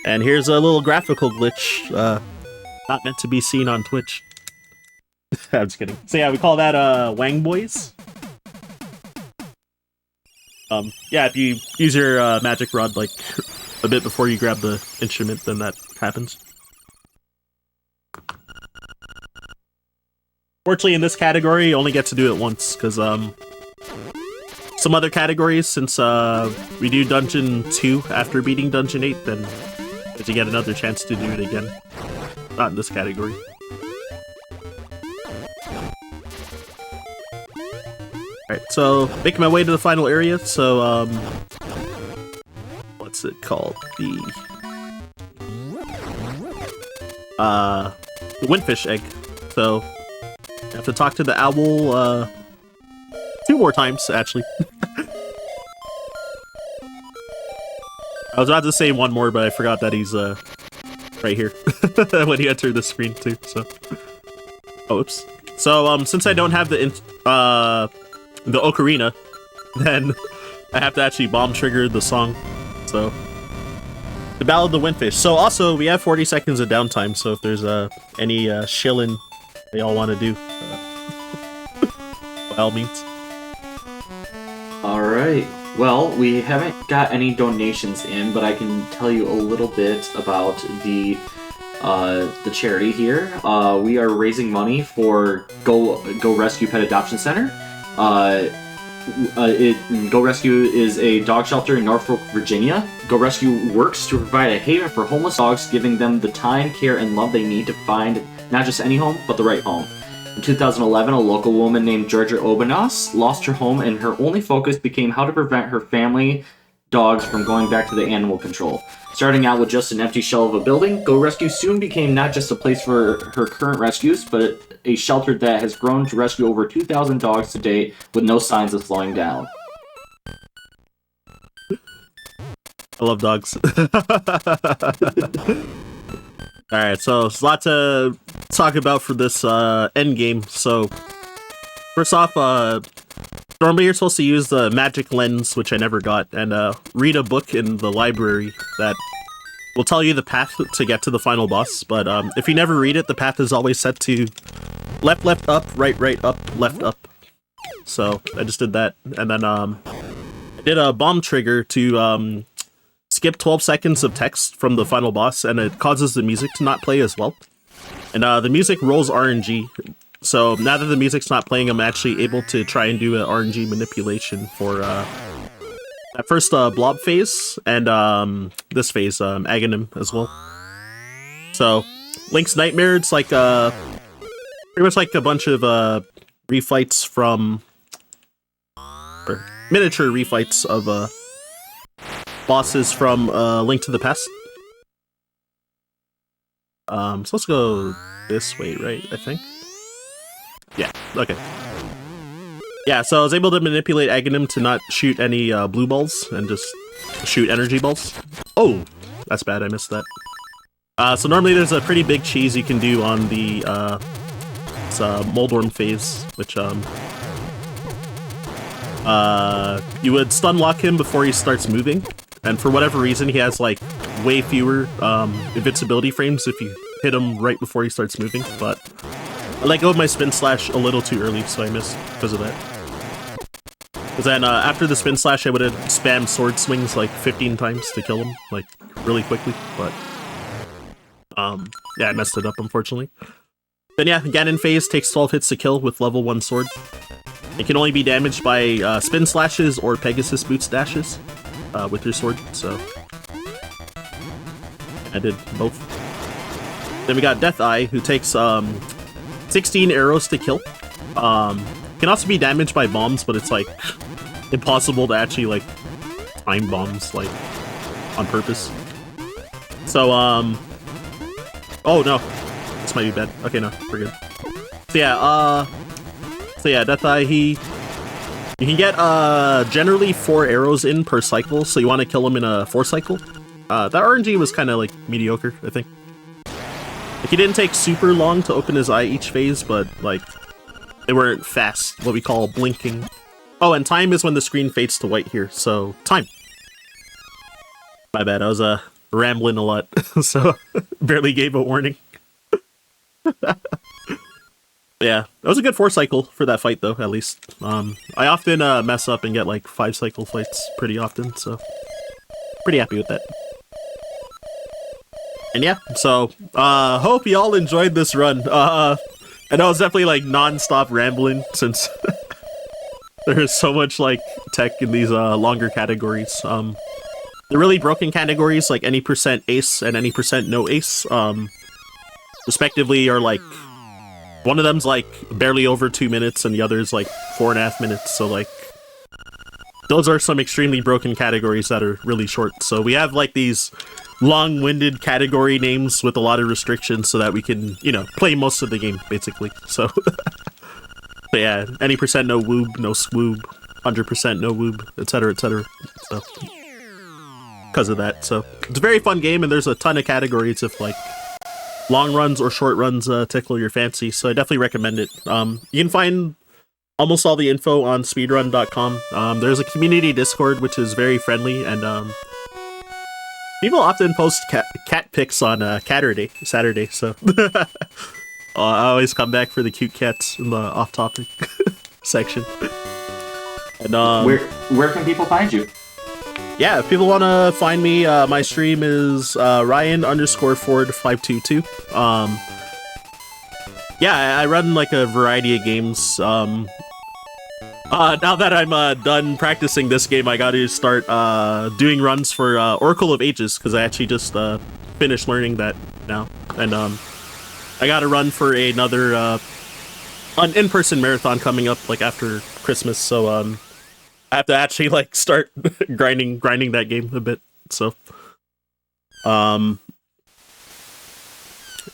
And here's a little graphical glitch, not meant to be seen on Twitch. I'm just kidding. So yeah, we call that Wang Boys. Yeah, if you use your magic rod like a bit before you grab the instrument, then that happens. Fortunately, in this category, you only get to do it once, because some other categories, since we do Dungeon 2 after beating Dungeon 8, then you get another chance to do it again. Not in this category. Alright, so making my way to the final area, so what's it called? The windfish egg. So I have to talk to the owl 2 more times, actually. I was about to say 1 more, but I forgot that he's right here when he entered the screen too. So, oh, oops. So since I don't have the ocarina, then I have to actually bomb trigger the song. So The Battle of the Windfish. So also, we have 40 seconds of downtime, so if there's any shilling they all want to do, by all means. Alright, well, we haven't got any donations in, but I can tell you a little bit about the charity here. We are raising money for Go Rescue Pet Adoption Center. Go Rescue is a dog shelter in Norfolk, Virginia. Go Rescue works to provide a haven for homeless dogs, giving them the time, care, and love they need to find not just any home, but the right home. In 2011, a local woman named Georgia Obanos lost her home, and her only focus became how to prevent her family dogs from going back to the animal control. Starting out with just an empty shell of a building, Go Rescue soon became not just a place for her current rescues, but a shelter that has grown to rescue over 2,000 dogs to date with no signs of slowing down. I love dogs. Alright, so there's a lot to talk about for this end game. So, first off, normally you're supposed to use the magic lens, which I never got, and read a book in the library that will tell you the path to get to the final boss. But if you never read it, the path is always set to left, left, up, right, right, up, left, up. So I just did that, and then I did a bomb trigger to skip 12 seconds of text from the final boss, and it causes the music to not play as well. And the music rolls RNG. So now that the music's not playing, I'm actually able to try and do an RNG manipulation for that first blob phase and this phase, Aghanim as well. So Link's Nightmare, it's like pretty much like a bunch of refights from, or miniature refights of bosses from Link to the Past. So let's go this way, right? I think. Yeah, okay. Yeah, so I was able to manipulate Aghanim to not shoot any blue balls and just shoot energy balls. Oh, that's bad, I missed that. So normally there's a pretty big cheese you can do on the Moldorm phase, which you would stun lock him before he starts moving, and for whatever reason he has like way fewer invincibility frames if you hit him right before he starts moving, but I let go of my spin slash a little too early, so I missed because of that. Because then after the spin slash I would have spammed sword swings like 15 times to kill him, like really quickly, but yeah, I messed it up unfortunately. Then yeah, Ganon phase takes 12 hits to kill with level 1 sword. It can only be damaged by spin slashes or Pegasus boots dashes with your sword, so I did both. Then we got Death Eye, who takes 16 arrows to kill. Can also be damaged by bombs, but it's like impossible to actually like time bombs like on purpose. So oh no, this might be bad. Okay, no, we're good. So yeah, Death Eye, you can get generally 4 arrows in per cycle, so you want to kill him in a 4 cycle. That RNG was kind of like mediocre, I think. Like, he didn't take super long to open his eye each phase, but like they weren't fast, what we call blinking. Oh, and time is when the screen fades to white here, so time. My bad, I was rambling a lot, so barely gave a warning. Yeah, that was a good 4 cycle for that fight though, at least. I often mess up and get like 5 cycle fights pretty often, so pretty happy with that. And yeah, so hope you all enjoyed this run. I know it's definitely like non-stop rambling since there is so much like tech in these longer categories. The really broken categories like any percent ace and any percent no ace, respectively, are like, one of them's like barely over 2 minutes and the other's like 4.5 minutes. So like those are some extremely broken categories that are really short. So we have like these long-winded category names with a lot of restrictions so that we can, you know, play most of the game, basically. So, but yeah, any percent no woob, no swoob, 100% no woob, etc., etc. So, because of that. So, it's a very fun game, and there's a ton of categories if, like, long runs or short runs tickle your fancy, so I definitely recommend it. You can find almost all the info on speedrun.com. There's a community Discord, which is very friendly, and People often post cat pics on Saturday, so I always come back for the cute cats in the off-topic section. And where can people find you? Yeah, if people want to find me, my stream is Ryan_Ford522. Yeah, I run like a variety of games. Now that I'm done practicing this game, I got to start doing runs for Oracle of Ages, because I actually just finished learning that now. And I got to run for another an in-person marathon coming up like after Christmas, so I have to actually like start grinding that game a bit. So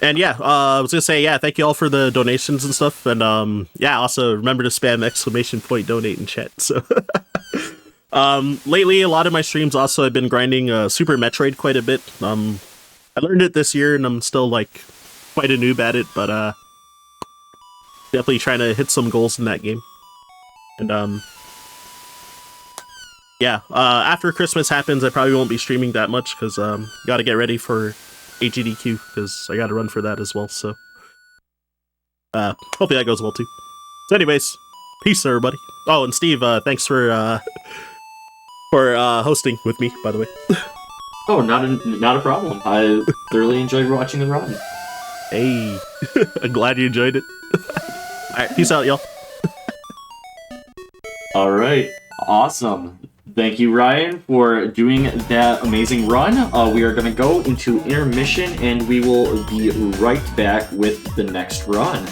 and yeah, I was gonna say, yeah, thank you all for the donations and stuff, and yeah, also remember to spam ! donate in chat. So lately a lot of my streams also I've been grinding Super Metroid quite a bit. I learned it this year and I'm still like quite a noob at it, but definitely trying to hit some goals in that game. And yeah, after Christmas happens, I probably won't be streaming that much because gotta get ready for AGDQ because I gotta run for that as well. So hopefully that goes well too. So anyways, peace everybody. Oh, and Steve, thanks for hosting with me, by the way. Oh, not a problem. I thoroughly enjoyed watching the run. Hey, I'm glad you enjoyed it. Alright, peace out, y'all. Alright, awesome. Thank you, Ryan, for doing that amazing run. We are going to go into intermission, and we will be right back with the next run.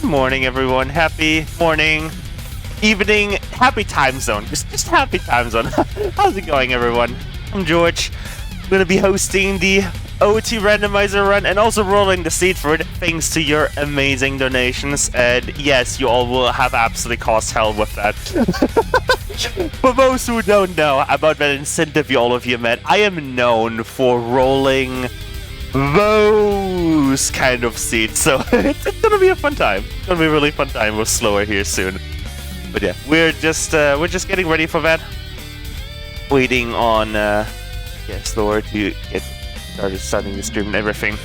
Good morning, everyone. Happy morning, evening, happy time zone. Just happy time zone. How's it going, everyone? I'm George. I'm gonna be hosting the OT randomizer run and also rolling the seed for it thanks to your amazing donations. And yes, you all will have absolutely caused hell with that. For those who don't know about that incentive you all of you met, I am known for rolling those kind of seeds, so it's gonna be a fun time. It's gonna be a really fun time with Slower here soon. But yeah, we're just getting ready for that. Waiting on Slower to get starting the stream and everything.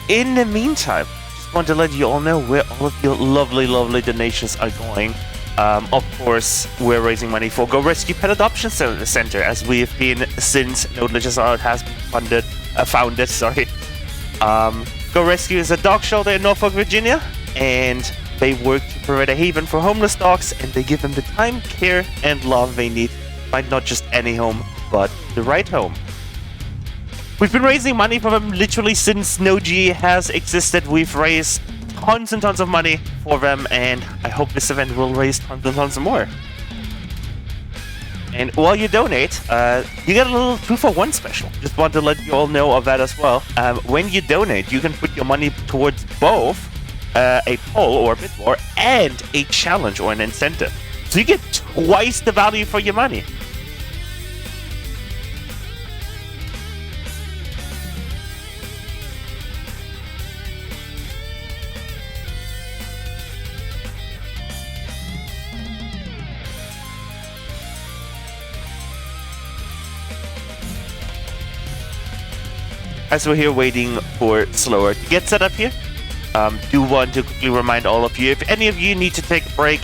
In the meantime, just want to let you all know where all of your lovely donations are going. Of course, we're raising money for Go Rescue Pet Adoption Center, as we've been since NoHA has been founded. Sorry. Go Rescue is a dog shelter in Norfolk, Virginia, and they work to provide a haven for homeless dogs, and they give them the time, care, and love they need. Find not just any home, but the ride home. We've been raising money for them literally since NoHA has existed. We've raised tons and tons of money for them, and I hope this event will raise tons and tons more. And while you donate, you get a little 2-for-1 special. Just want to let you all know of that as well. When you donate, you can put your money towards both a poll or a bid war and a challenge or an incentive. So you get twice the value for your money. As we're here waiting for Slower to get set up here, do want to quickly remind all of you, if any of you need to take a break,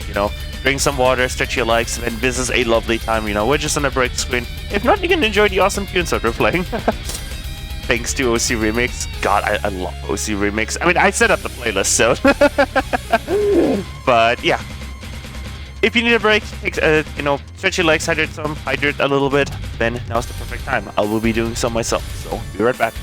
you know, drink some water, stretch your legs, and this is a lovely time, you know, we're just on a break screen. If not, you can enjoy the awesome tunes that we're playing. Thanks to OC Remix. God, I love OC Remix. I mean, I set up the playlist, so... But, yeah. If you need a break, take, you know, stretch your legs, hydrate a little bit, then now's the perfect time. I will be doing so myself, so be right back.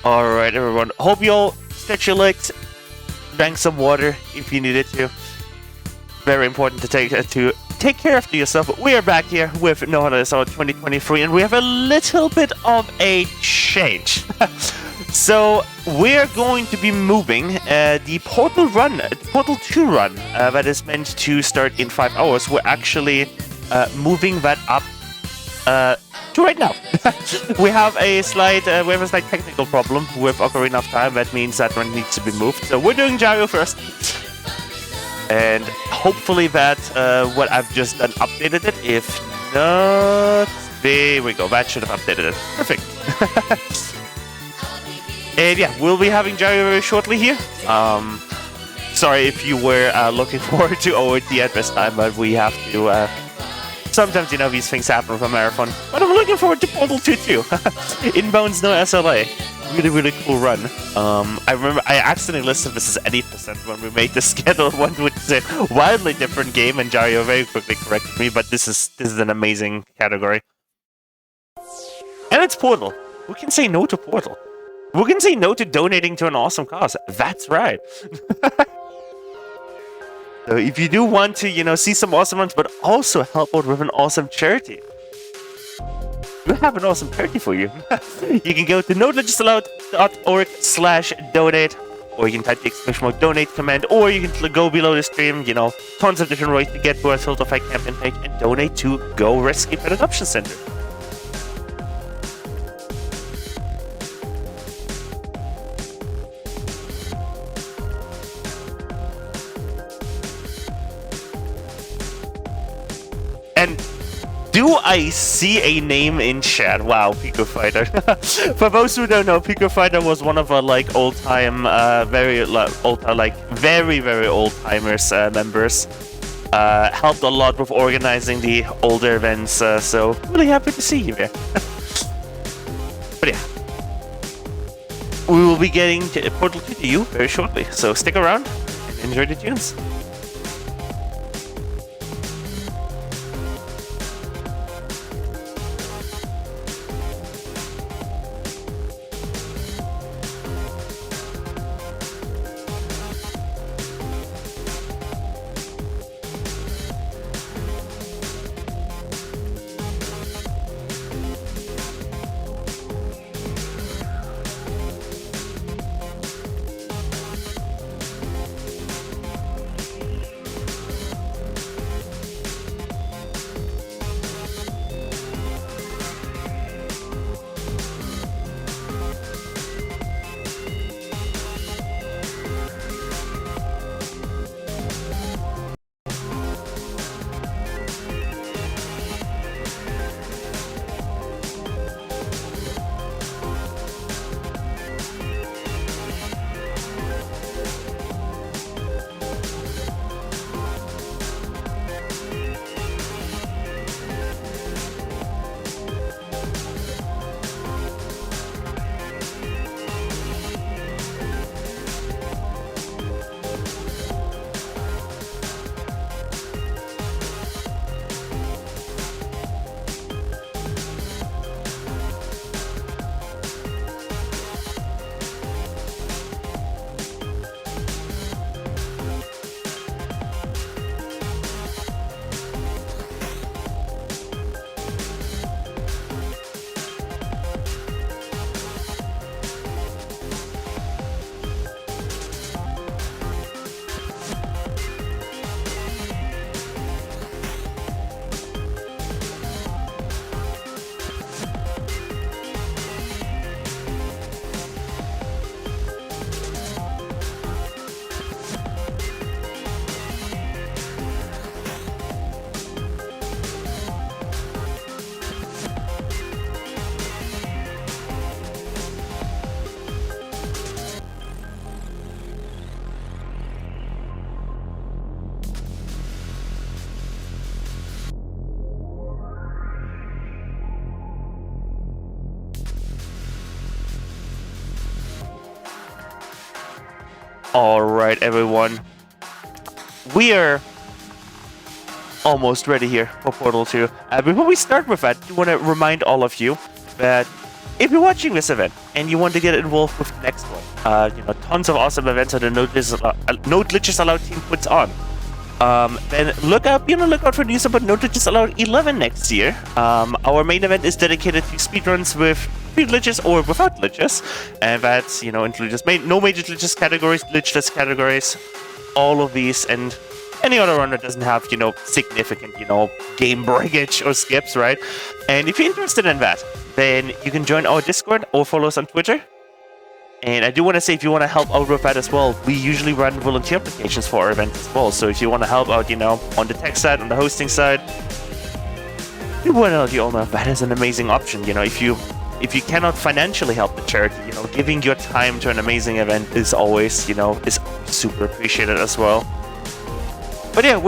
Alright, everyone. Hope you all stretch your legs, drank some water if you needed to. Very important to take care of yourself. We are back here with NoHA 2023, and we have a little bit of a change. So we're going to be moving the Portal 2 run that is meant to start in 5 hours. We're actually moving that up to right now. we have a slight technical problem with Ocarina of Time. That means that one needs to be moved. So we're doing Gyro first. And hopefully that what I've just done updated it. If not, there we go. That should have updated it. Perfect. And yeah, we'll be having Gyro very shortly here. Sorry if you were looking forward to OOT at this time, but we have to. Sometimes, you know, these things happen with a marathon. But I'm looking forward to Portal 2 too. Inbounds, no SLA. Really, really cool run. I remember I accidentally listed this as 80% when we made the schedule. One would say wildly different game, and Jario very quickly corrected me. But this is an amazing category. And it's Portal. We can say no to Portal. We can say no to donating to an awesome cause. That's right. So if you do want to, you know, see some awesome runs, but also help out with an awesome charity, we have an awesome charity for you. You can go to nolegisallowed.org/donate, or you can type the exclamation mark donate command, or you can go below the stream, you know, tons of different ways to get to our Filter Fight campaign page and donate to Go Rescue Pet Adoption Center. And do I see a name in chat? Wow, Pico Fighter. For those who don't know, Pico Fighter was one of our like old-time, very old-timers members. Helped a lot with organizing the older events, so really happy to see you there. But yeah, we will be getting Portal 2 to you very shortly, so stick around and enjoy the tunes. Alright, everyone. We are almost ready here for Portal 2. Before we start with that, I want to remind all of you that if you're watching this event and you want to get involved with the next one, tons of awesome events that the No Glitches Allowed team puts on. Then look out for news about No Glitches Allowed 11 next year. Our main event is dedicated to speedruns with free glitches or without glitches, and that's includes no major glitches categories, glitchless categories, all of these, and any other run that doesn't have significant game breakage or skips, right? And if you're interested in that, then you can join our Discord or follow us on Twitter. And I do want to say, if you want to help out with that as well, we usually run volunteer applications for our events as well. So if you want to help out, on the tech side, on the hosting side, we want to let you all know that is an amazing option. If you cannot financially help the charity, giving your time to an amazing event is always, is super appreciated as well. But yeah,